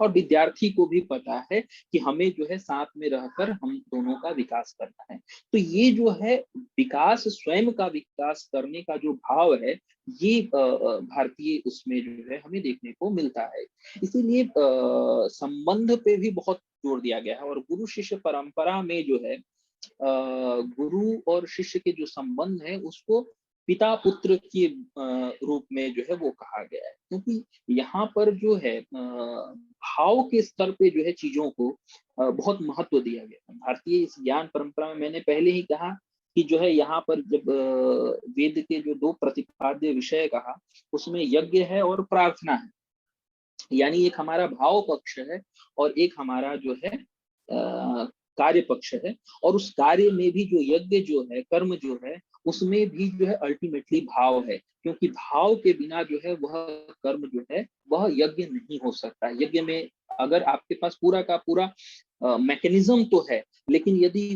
और विद्यार्थी को भी पता है कि हमें जो है साथ में रहकर हम दोनों का विकास करना है। तो ये जो है विकास, स्वयं का विकास करने का जो भाव है, ये भारतीय उसमें जो है हमें देखने को मिलता है। इसीलिए संबंध पे भी बहुत जोर दिया गया है। और गुरु शिष्य परंपरा में जो है गुरु और शिष्य के जो संबंध है उसको पिता पुत्र के रूप में जो है वो कहा गया है। क्योंकि यहाँ पर जो है भाव के स्तर पे जो है चीजों को बहुत महत्व दिया गया है। भारतीय इस ज्ञान परंपरा में मैंने पहले ही कहा कि जो है यहाँ पर जब वेद के जो दो प्रतिपाद्य विषय कहा, उसमें यज्ञ है और प्रार्थना है। यानी एक हमारा भाव पक्ष है और एक हमारा जो है कार्य पक्ष है। और उस कार्य में भी जो यज्ञ जो है, कर्म जो है, उसमें भी जो है अल्टीमेटली भाव है। क्योंकि भाव के बिना जो है वह कर्म जो है वह यज्ञ नहीं हो सकता। यज्ञ में अगर आपके पास पूरा का पूरा मैकेनिज्म तो है, लेकिन यदि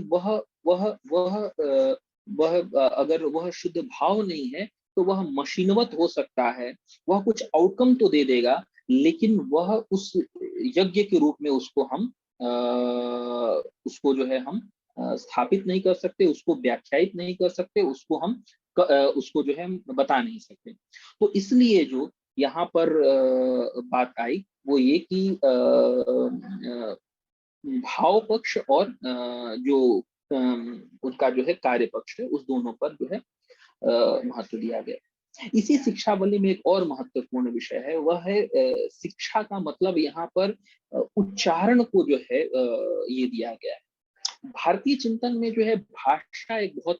अगर वह शुद्ध भाव नहीं है तो वह मशीनवत हो सकता है। वह कुछ आउटकम तो दे देगा, लेकिन वह उस यज्ञ के रूप में उसको हम उसको जो है हम स्थापित नहीं कर सकते, उसको व्याख्यायित नहीं कर सकते, उसको हम उसको जो है हम बता नहीं सकते। तो इसलिए जो यहाँ पर बात आई वो ये कि भाव पक्ष और जो उनका जो है कार्य पक्ष है, उस दोनों पर जो है महत्व दिया गया। इसी शिक्षावली में एक और महत्वपूर्ण विषय है, वह है शिक्षा का मतलब यहाँ पर उच्चारण को जो है ये दिया गया है। भारतीय चिंतन में जो है भाषा एक बहुत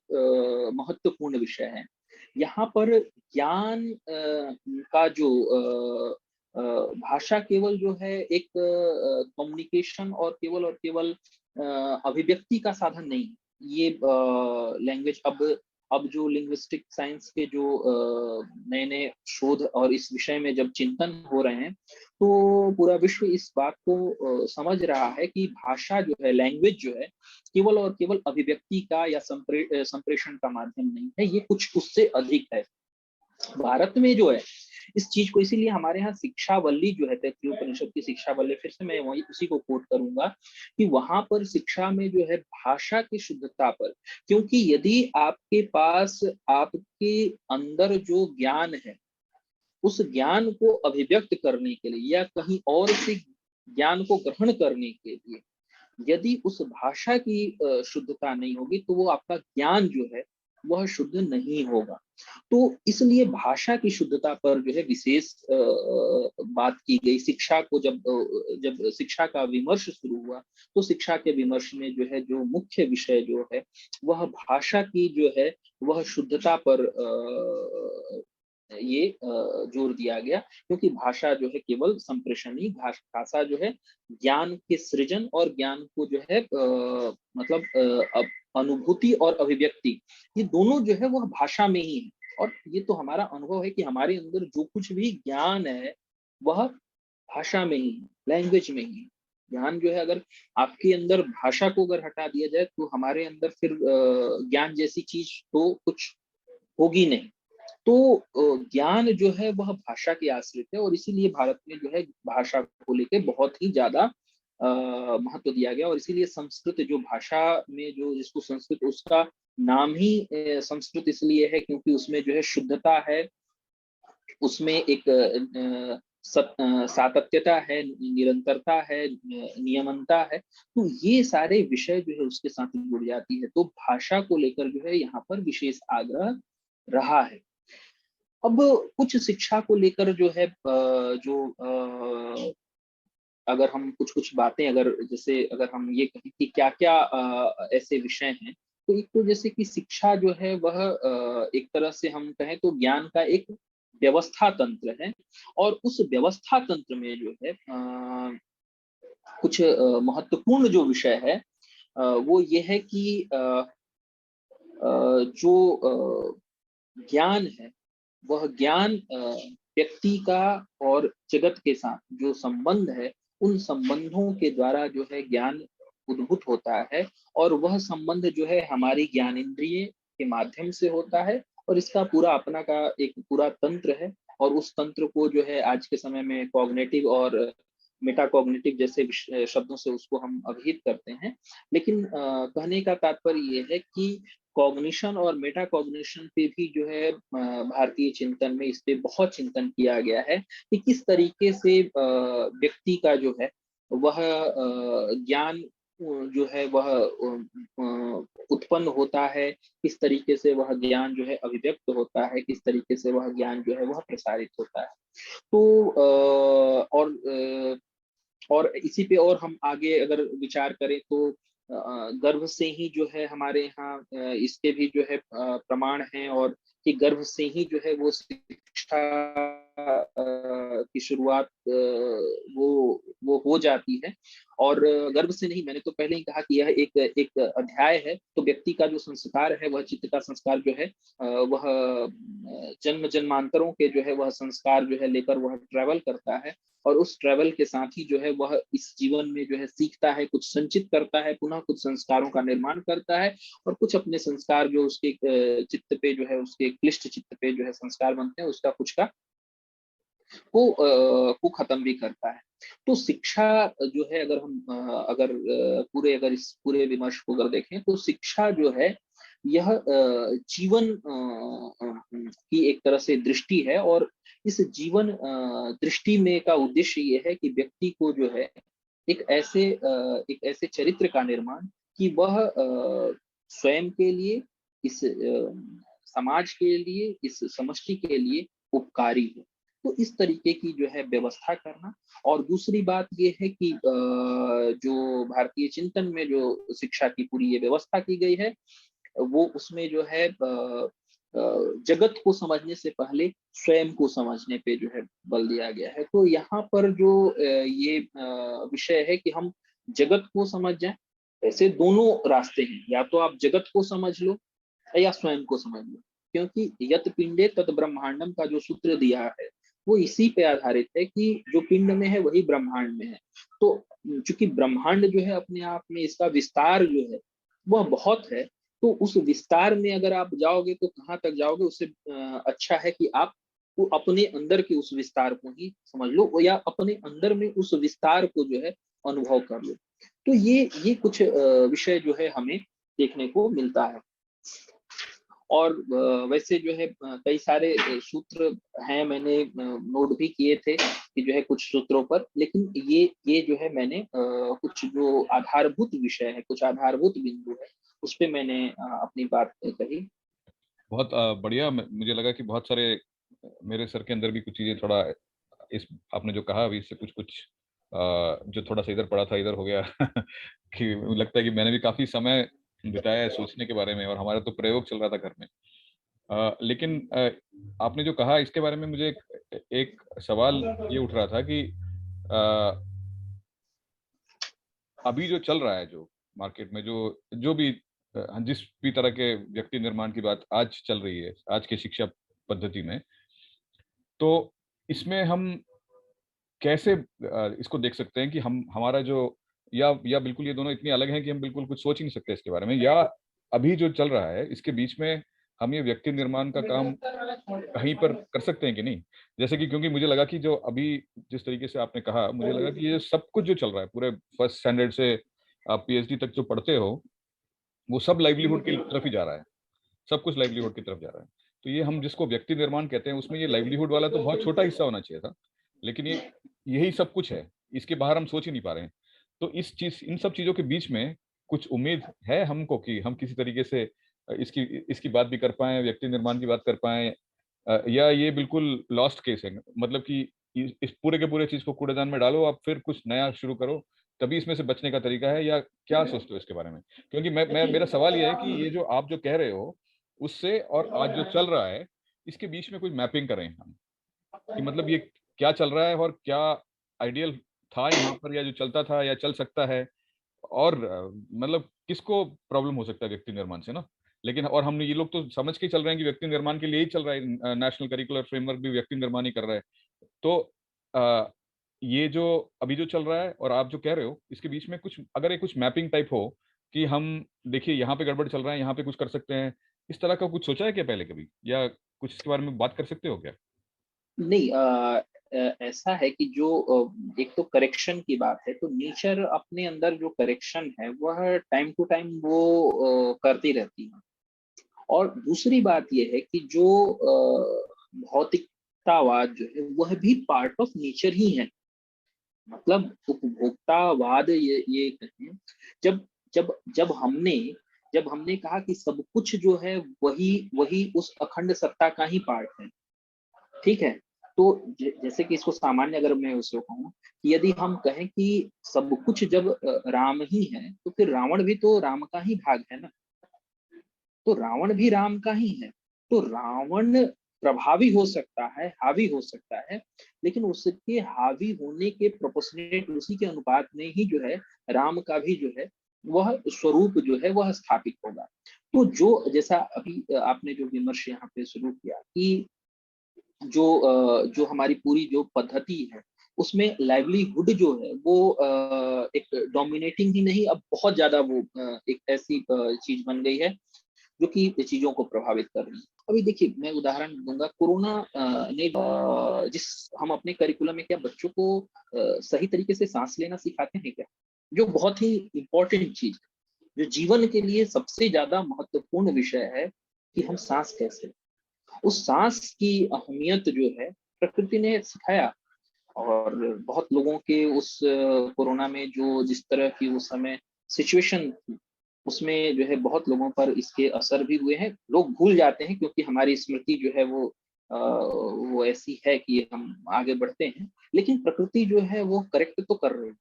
महत्वपूर्ण विषय है। यहाँ पर ज्ञान का जो भाषा केवल जो है एक कम्युनिकेशन और केवल अभिव्यक्ति का साधन नहीं है। ये लैंग्वेज अब जो लिंग्विस्टिक साइंस के जो नए नए शोध और इस विषय में जब चिंतन हो रहे हैं, तो पूरा विश्व इस बात को समझ रहा है कि भाषा जो है, लैंग्वेज जो है, केवल और केवल अभिव्यक्ति का या संप्रेषण का माध्यम नहीं है, ये कुछ उससे अधिक है। भारत में जो है इस चीज को, इसीलिए हमारे यहाँ शिक्षा वल्ली जो है, तैत्तिरीय उपनिषद की शिक्षा वल्ली, फिर से मैं वही उसी को कोट करूंगा कि वहां पर शिक्षा में जो है भाषा की शुद्धता पर, क्योंकि यदि आपके पास आपके अंदर जो ज्ञान है, उस ज्ञान को अभिव्यक्त करने के लिए या कहीं और से ज्ञान को ग्रहण करने के लिए यदि उस भाषा की शुद्धता नहीं होगी, तो वो आपका ज्ञान जो है वह शुद्ध नहीं होगा। तो इसलिए भाषा की शुद्धता पर जो है विशेष बात की गई। शिक्षा को जब शिक्षा का विमर्श शुरू हुआ, तो शिक्षा के विमर्श में जो है जो मुख्य विषय जो है वह भाषा की जो है वह शुद्धता पर ये जोर दिया गया, क्योंकि भाषा जो है केवल संप्रेषण ही, भाषा जो है ज्ञान के सृजन और ज्ञान को जो है मतलब अनुभूति और अभिव्यक्ति, ये दोनों जो है वह भाषा में ही है। और ये तो हमारा अनुभव है कि हमारे अंदर जो कुछ भी ज्ञान है वह भाषा में ही, लैंग्वेज में ही। ज्ञान जो है, अगर आपके अंदर भाषा को अगर हटा दिया जाए, तो हमारे अंदर फिर ज्ञान जैसी चीज तो कुछ होगी नहीं। तो ज्ञान जो है वह भाषा के आश्रित है, और इसीलिए भारत में जो है भाषा को लेकर बहुत ही ज्यादा महत्व दिया गया। और इसीलिए संस्कृत जो भाषा में, जो जिसको संस्कृत, उसका नाम ही संस्कृत इसलिए है क्योंकि उसमें जो है शुद्धता है, उसमें एक सातत्यता है, निरंतरता है, नियमनता है। तो ये सारे विषय जो है उसके साथ जुड़ जाती है। तो भाषा को लेकर जो है यहाँ पर विशेष आग्रह रहा है। अब कुछ शिक्षा को लेकर जो है अगर हम कुछ कुछ बातें, अगर जैसे अगर हम ये कहें कि क्या क्या ऐसे विषय हैं, तो एक तो जैसे कि शिक्षा जो है वह एक तरह से हम कहें तो ज्ञान का एक व्यवस्था तंत्र है। और उस व्यवस्था तंत्र में जो है कुछ महत्वपूर्ण जो विषय है वो ये है कि जो ज्ञान है, वह ज्ञान व्यक्ति का और जगत के साथ जो संबंध है, उन संबंधों के द्वारा जो है ज्ञान उद्भूत होता है। और वह संबंध जो है हमारी ज्ञानेंद्रिय के माध्यम से होता है, और इसका पूरा अपना का एक पूरा तंत्र है। और उस तंत्र को जो है आज के समय में कॉग्निटिव और मेटाकॉग्निटिव जैसे शब्दों से उसको हम अभिहित करते हैं। लेकिन कहने का तात्पर्य ये है कि कॉग्निशन और मेटा कॉग्निशन पे भी जो है भारतीय चिंतन में इस पे बहुत चिंतन किया गया है कि किस तरीके से व्यक्ति का जो है वह ज्ञान जो है वह उत्पन्न होता है, किस तरीके से वह ज्ञान जो है अभिव्यक्त होता है, किस तरीके से वह ज्ञान जो है वह प्रसारित होता है। तो और इसी पे और हम आगे अगर विचार करें तो गर्भ से ही जो है हमारे यहाँ इसके भी जो है प्रमाण हैं, और कि गर्भ से ही जो है वो शिक्षा की शुरुआत वो हो जाती है। और गर्भ से नहीं, मैंने तो पहले ही कहा कि यह एक एक अध्याय है। तो व्यक्ति का जो संस्कार है, वह चित्त का संस्कार जो है वह जन्म जन्मांतरों के जो है वह संस्कार जो है लेकर वह ट्रैवल करता है। और उस ट्रैवल के साथ ही जो है वह इस जीवन में जो है सीखता है, कुछ संचित करता है, पुनः कुछ संस्कारों का निर्माण करता है, और कुछ अपने संस्कार जो उसके चित्त पे जो है, उसके क्लिष्ट चित्त पे जो है संस्कार बनते हैं, उसका कुछ का को खत्म भी करता है। तो शिक्षा जो है, अगर हम अगर इस पूरे विमर्श को अगर देखें, तो शिक्षा जो है यह जीवन की एक तरह से दृष्टि है। और इस जीवन दृष्टि में का उद्देश्य ये है कि व्यक्ति को जो है एक ऐसे चरित्र का निर्माण कि वह स्वयं के लिए, इस समाज के लिए, इस समष्टि के लिए उपकारी हो। तो इस तरीके की जो है व्यवस्था करना। और दूसरी बात ये है कि जो भारतीय चिंतन में जो शिक्षा की पूरी ये व्यवस्था की गई है, वो उसमें जो है जगत को समझने से पहले स्वयं को समझने पे जो है बल दिया गया है। तो यहाँ पर जो ये विषय है कि हम जगत को समझ जाएं, ऐसे दोनों रास्ते हैं, या तो आप जगत को समझ लो या स्वयं को समझ लो, क्योंकि यत पिंडे तत ब्रह्मांडम का जो सूत्र दिया है वो इसी पे आधारित है कि जो पिंड में है वही ब्रह्मांड में है। तो चूंकि ब्रह्मांड जो है अपने आप में इसका विस्तार जो है वह बहुत है, तो उस विस्तार में अगर आप जाओगे तो कहाँ तक जाओगे, उससे अच्छा है कि आप वो अपने अंदर के उस विस्तार को ही समझ लो, या अपने अंदर में उस विस्तार को जो है अनुभव कर लो। तो ये कुछ विषय जो है हमें देखने को मिलता है। और वैसे जो है कई सारे सूत्र हैं, मैंने नोट भी किए थे कि जो है कुछ सूत्रों पर, लेकिन ये जो है मैंने कुछ जो आधारभूत विषय है, कुछ आधारभूत बिंदु है, उस पे मैंने अपनी बात कही। बहुत बढ़िया। मुझे लगा कि बहुत सारे मेरे सर के अंदर भी कुछ चीजें थोड़ा इस आपने जो कहा अभी इससे कुछ कुछ जो थोड़ा सा इधर पड़ा था इधर हो गया कि लगता है कि मैंने भी काफी समय बिताया है सोचने के बारे में, और हमारा तो प्रयोग चल रहा था घर में। लेकिन आपने जो कहा इसके बारे में मुझे एक सवाल ये उठ रहा था कि अ, अभी जो चल रहा है, जो मार्केट में जो जो भी जिस भी तरह के व्यक्ति निर्माण की बात आज चल रही है आज के शिक्षा पद्धति में, तो इसमें हम कैसे इसको देख सकते हैं कि हम हमारा जो या बिल्कुल ये दोनों इतनी अलग हैं कि हम बिल्कुल कुछ सोच ही नहीं सकते इसके बारे में, या अभी जो चल रहा है इसके बीच में हम ये व्यक्ति निर्माण का काम कहीं पर कर सकते हैं कि नहीं? जैसे कि क्योंकि मुझे लगा कि जो अभी जिस तरीके से आपने कहा, मुझे लगा कि ये सब कुछ जो चल रहा है पूरे फर्स्ट स्टैंडर्ड से आप पीएचडी तक जो पढ़ते हो, वो सब लाइवलीहुड की तरफ ही जा रहा है। सब कुछ लाइवलीहुड की तरफ जा रहा है। तो ये हम जिसको व्यक्ति निर्माण कहते हैं, उसमें ये लाइवलीहुड वाला तो बहुत छोटा हिस्सा होना चाहिए था। लेकिन ये यही सब कुछ है। इसके बाहर हम सोच ही नहीं पा रहे हैं। तो इन सब चीज़ों के बीच में कुछ उम्मीद है हमको कि हम किसी तरीके से इसकी इसकी बात भी कर पाएँ, व्यक्ति निर्माण की बात कर पाएँ, या ये बिल्कुल लॉस्ट केस है? मतलब कि इस पूरे के पूरे चीज़ को कूड़ेदान में डालो, आप फिर कुछ नया शुरू करो, तभी इसमें से बचने का तरीका है, या क्या सोचते हो इसके बारे में? क्योंकि मैं मेरा सवाल ये है कि ये जो आप जो कह रहे हो, उससे और आज जो चल रहा है, इसके बीच में कोई मैपिंग करें हम, कि मतलब ये क्या चल रहा है और क्या आइडियल था यहाँ पर, या जो चलता था या चल सकता है, और मतलब किसको प्रॉब्लम हो सकता है व्यक्ति निर्माण से ना? लेकिन और हम ये लोग तो समझ के ही चल रहे हैं कि व्यक्ति निर्माण के लिए ही चल रहा है, नेशनल करिकुलर फ्रेमवर्क भी व्यक्ति निर्माण ही कर रहा है। तो अ, ये जो अभी जो चल रहा है और आप जो कह रहे हो, इसके बीच में कुछ अगर ये कुछ मैपिंग टाइप हो कि हम देखिए यहाँ पे गड़बड़ चल रहा है, यहाँ पे कुछ कर सकते हैं, इस तरह का कुछ सोचा है क्या पहले कभी? या कुछ इसके बारे में बात कर सकते हो क्या? नहीं, ऐसा है कि जो एक तो करेक्शन की बात है, तो नेचर अपने अंदर जो करेक्शन है वह टाइम टू टाइम वो करती रहती है। और दूसरी बात ये है कि जो भौतिकतावाद जो है वह भी पार्ट ऑफ नेचर ही है। मतलब उपभोक्तावाद, ये कहें, जब जब जब हमने कहा कि सब कुछ जो है वही वही उस अखंड सत्ता का ही पार्ट है, ठीक है। तो जैसे कि इसको सामान्य अगर मैं उसको कहूँ कि यदि हम कहें कि सब कुछ जब राम ही है, तो फिर रावण भी तो राम का ही भाग है ना। तो रावण भी राम का ही है। तो रावण प्रभावी हो सकता है, हावी हो सकता है, लेकिन उसके हावी होने के प्रोपोर्शनेट उसी के अनुपात में ही जो है राम का भी जो है वह स्वरूप जो है वह स्थापित होगा। तो जो जैसा अभी आपने जो विमर्श यहाँ पे शुरू किया कि जो हमारी पूरी जो पद्धति है उसमें लाइवलीहुड जो है वो एक डोमिनेटिंग ही नहीं, अब बहुत ज्यादा वो एक ऐसी चीज बन गई है जो कि चीजों को प्रभावित कर रही है। अभी देखिए मैं उदाहरण दूंगा, कोरोना ने जिस हम अपने करिकुलम में क्या बच्चों को सही तरीके से सांस लेना सिखाते हैं क्या, जो बहुत ही इंपॉर्टेंट चीज है, जो जीवन के लिए सबसे ज्यादा महत्वपूर्ण विषय है कि हम सांस कैसे लें। उस सांस की अहमियत जो है प्रकृति ने सिखाया। और बहुत लोगों के उस कोरोना में जो जिस तरह की उस समय सिचुएशन थी, उसमें जो है बहुत लोगों पर इसके असर भी हुए हैं। लोग भूल जाते हैं क्योंकि हमारी स्मृति जो है वो ऐसी है कि हम आगे बढ़ते हैं, लेकिन प्रकृति जो है वो करेक्ट तो कर रही है।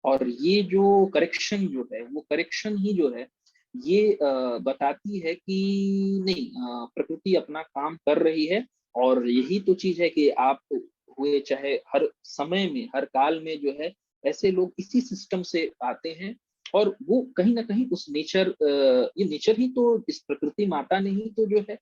और ये जो करेक्शन जो है वो करेक्शन ही जो है ये बताती है कि नहीं, प्रकृति अपना काम कर रही है। और यही तो चीज है कि आप हुए चाहे हर समय में, हर काल में जो है ऐसे लोग इसी सिस्टम से आते हैं। और वो कहीं ना कहीं उस नेचर, ये नेचर ही तो, इस प्रकृति माता ने ही तो जो है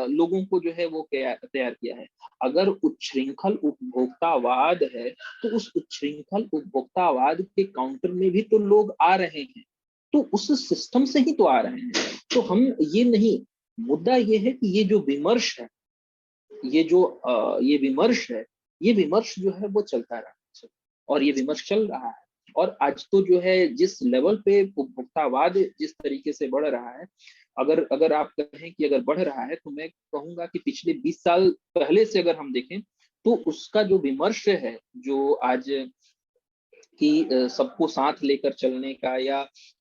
लोगों को जो है वो तैयार किया है। अगर उच्छृंखल उपभोक्तावाद है, तो उस उच्छृंखल उपभोक्तावाद के काउंटर में भी तो लोग आ रहे हैं, तो उस सिस्टम से ही तो आ रहे हैं। तो हम ये नहीं, मुद्दा ये है कि ये जो विमर्श है, ये विमर्श है, ये विमर्श जो है वो चलता रहा है, और ये विमर्श चल रहा है। और आज तो जो है जिस लेवल पे उपभोक्तावाद जिस तरीके से बढ़ रहा है, अगर अगर आप कहें कि अगर बढ़ रहा है, तो मैं कहूंगा कि पिछले 20 साल पहले से अगर हम देखें, तो उसका जो विमर्श है, जो आज कि सबको साथ लेकर चलने का,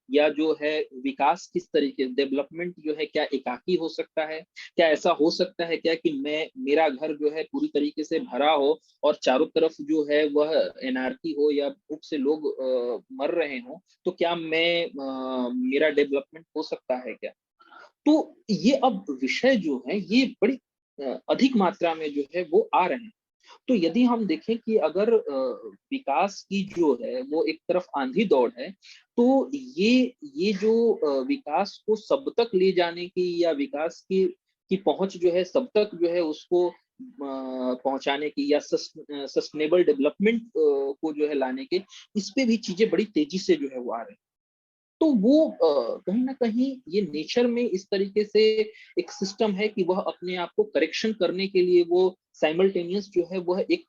या जो है विकास किस तरीके, डेवलपमेंट जो है क्या एकाकी हो सकता है, क्या ऐसा हो सकता है क्या कि मेरा घर जो है पूरी तरीके से भरा हो और चारों तरफ जो है वह एनआरकी हो या भूख से लोग मर रहे हो, तो क्या मेरा डेवलपमेंट हो सकता है क्या? तो ये अब विषय जो है ये बड़ी अधिक मात्रा में जो है वो आ रहे हैं। तो यदि हम देखें कि अगर विकास की जो है वो एक तरफ आंधी दौड़ है, तो ये जो विकास को सब तक ले जाने की, या विकास की पहुंच जो है सब तक जो है उसको पहुंचाने की, या सस्टेनेबल डेवलपमेंट को जो है लाने के, इस पे भी चीजें बड़ी तेजी से जो है वो आ रही हैं। तो वो कहीं ना कहीं ये नेचर में इस तरीके से एक सिस्टम है कि वह अपने आप को करेक्शन करने के लिए वो साइमल्टेनियस जो है वह एक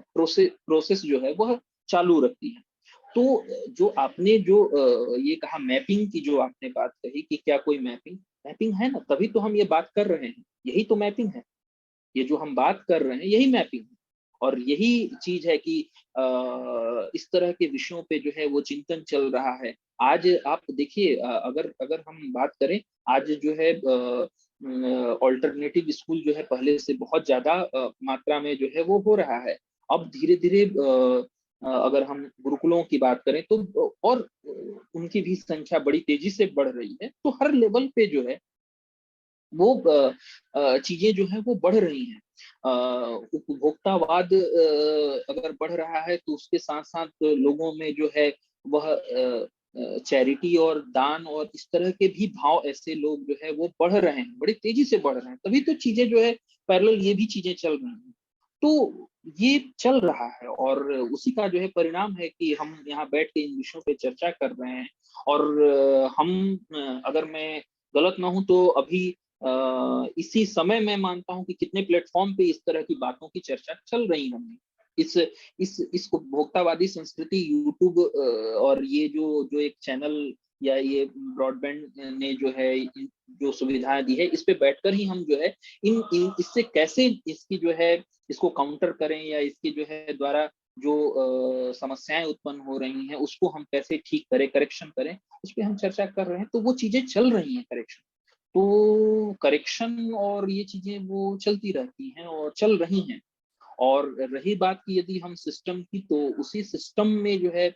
प्रोसेस जो है वह चालू रखती है। तो जो आपने जो ये कहा मैपिंग की, जो आपने बात कही कि क्या कोई मैपिंग मैपिंग है ना, तभी तो हम ये बात कर रहे हैं, यही तो मैपिंग है। ये जो हम बात कर रहे हैं यही मैपिंग है। और यही चीज है कि इस तरह के विषयों पे जो है वो चिंतन चल रहा है। आज आप देखिए, अगर अगर हम बात करें, आज जो है ऑल्टरनेटिव स्कूल जो है पहले से बहुत ज्यादा मात्रा में जो है वो हो रहा है। अब धीरे धीरे अगर हम गुरुकुलों की बात करें, तो और उनकी भी संख्या बड़ी तेजी से बढ़ रही है। तो हर लेवल पे जो है वो चीजें जो है वो बढ़ रही हैं। उपभोक्तावाद अगर बढ़ रहा है, तो उसके साथ साथ लोगों में जो है वह चैरिटी और दान और इस तरह के भी भाव, ऐसे लोग जो है वो बढ़ रहे हैं, बड़ी तेजी से बढ़ रहे हैं। तभी तो चीजें जो है पैरेलल ये भी चीजें चल रही हैं। तो ये चल रहा है, और उसी का जो है परिणाम है कि हम यहाँ बैठ के इन विषयों पे चर्चा कर रहे हैं। और अगर मैं गलत ना हूं, तो अभी इसी समय मैं मानता हूं कि कितने प्लेटफॉर्म पे इस तरह की बातों की चर्चा चल रही होंगी। इस उपभोक्तावादी संस्कृति, यूट्यूब और ये जो जो एक चैनल या ये ब्रॉडबैंड ने जो है जो सुविधाएं दी है, इस पे बैठकर ही हम जो है इससे कैसे इसकी जो है इसको काउंटर करें, या इसके जो है द्वारा जो समस्याएं उत्पन्न हो रही हैं उसको हम कैसे ठीक करें, करेक्शन करें, उस पर हम चर्चा कर रहे हैं। तो वो चीजें चल रही हैं, करेक्शन, तो करेक्शन और ये चीजें वो चलती रहती हैं और चल रही हैं। और रही बात की यदि हम सिस्टम की, तो उसी सिस्टम में जो है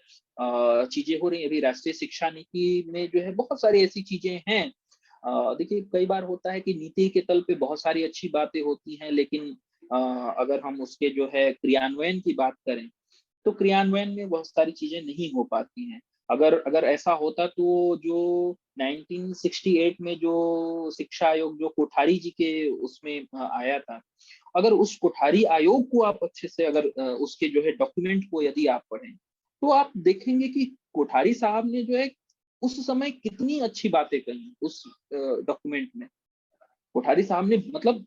चीजें हो रही हैं। अभी राष्ट्रीय शिक्षा नीति में जो है बहुत सारी ऐसी चीजें हैं। देखिए, कई बार होता है कि नीति के तल पे बहुत सारी अच्छी बातें होती हैं, लेकिन अगर हम उसके जो है क्रियान्वयन की बात करें, तो क्रियान्वयन में बहुत सारी चीजें नहीं हो पाती हैं। अगर अगर ऐसा होता, तो जो 1968 में जो शिक्षा आयोग जो कोठारी जी के उसमें आया था, अगर उस कोठारी आयोग को आप अच्छे से, अगर उसके जो है डॉक्यूमेंट को यदि आप पढ़ें, तो आप देखेंगे कि कोठारी साहब ने जो है उस समय कितनी अच्छी बातें कही उस डॉक्यूमेंट में। कोठारी साहब ने मतलब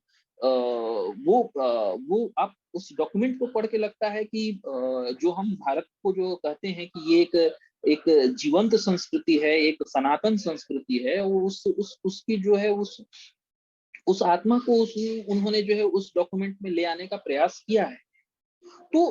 वो आप उस डॉक्यूमेंट को पढ़ के लगता है कि जो हम भारत को जो कहते हैं कि ये एक जीवंत संस्कृति है, एक सनातन संस्कृति है, वो उस उसकी जो है उस आत्मा को उन्होंने जो है उस डॉक्यूमेंट में ले आने का प्रयास किया है। तो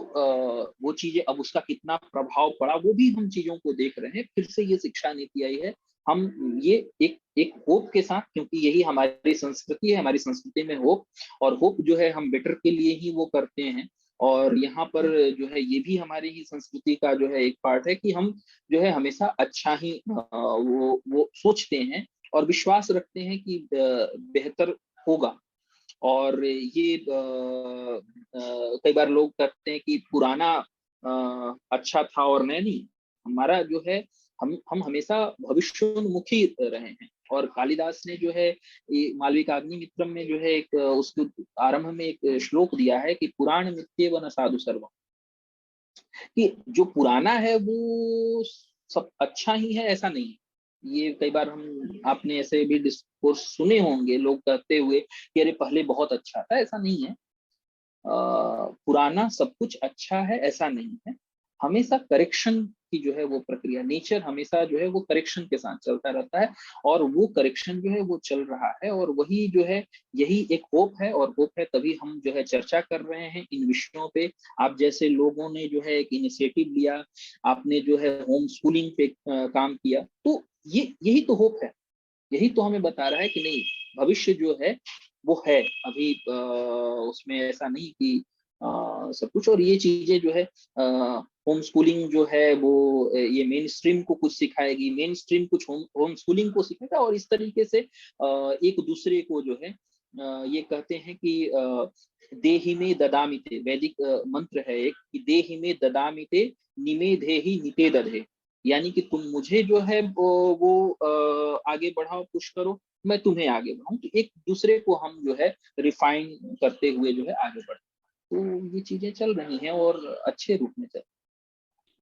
वो चीजें अब उसका कितना प्रभाव पड़ा, वो भी हम चीजों को देख रहे हैं। फिर से ये शिक्षा नीति आई है, हम ये एक एक होप के साथ, क्योंकि यही हमारी संस्कृति है, हमारी संस्कृति में होप, और होप जो है हम बेटर के लिए ही वो करते हैं। और यहाँ पर जो है ये भी हमारी ही संस्कृति का जो है एक पार्ट है कि हम जो है हमेशा अच्छा ही वो सोचते हैं और विश्वास रखते हैं कि बेहतर होगा। और ये कई बार लोग कहते हैं कि पुराना अच्छा था और नया नहीं। हमारा जो है हम हमेशा भविष्योन्मुखी रहे हैं। और कालिदास ने जो है ये मालविकाग्निमित्रम में जो है एक उसके आरंभ में एक श्लोक दिया है कि पुराण मित्येव न साधु सर्वम, कि जो पुराना है वो सब अच्छा ही है ऐसा नहीं है। ये कई बार हम आपने ऐसे भी डिस्कोर्स सुने होंगे लोग कहते हुए कि अरे पहले बहुत अच्छा था, ऐसा नहीं है। पुराना सब कुछ अच्छा है ऐसा नहीं है। हमेशा करेक्शन की जो है वो प्रक्रिया, नेचर हमेशा जो है वो करेक्शन के साथ चलता रहता है। और वो करेक्शन जो है वो चल रहा है और वही जो है यही एक होप है। और होप है तभी हम जो है चर्चा कर रहे हैं इन विषयों पे। आप जैसे लोगों ने जो है एक इनिशिएटिव लिया, आपने जो है होम स्कूलिंग पे काम किया, तो ये यही तो होप है। यही तो हमें बता रहा है कि नहीं, भविष्य जो है वो है। अभी उसमें ऐसा नहीं कि सब कुछ। और ये चीजें जो है होम स्कूलिंग जो है वो ये मेन स्ट्रीम को कुछ सिखाएगी, मेन स्ट्रीम कुछ होम स्कूलिंग को सिखाएगा। और इस तरीके से एक दूसरे को जो है ये कहते हैं कि देहि में ददामिते, वैदिक मंत्र है एक, कि देहि में ददामिते निमे देहि निते दधे। यानी कि तुम मुझे जो है वो आगे बढ़ाओ, पुश करो, मैं तुम्हें आगे बढ़ाऊं। तो एक दूसरे को हम जो है रिफाइन करते हुए जो है आगे बढ़ते। तो ये चीजें चल रही हैं और अच्छे रूप में चल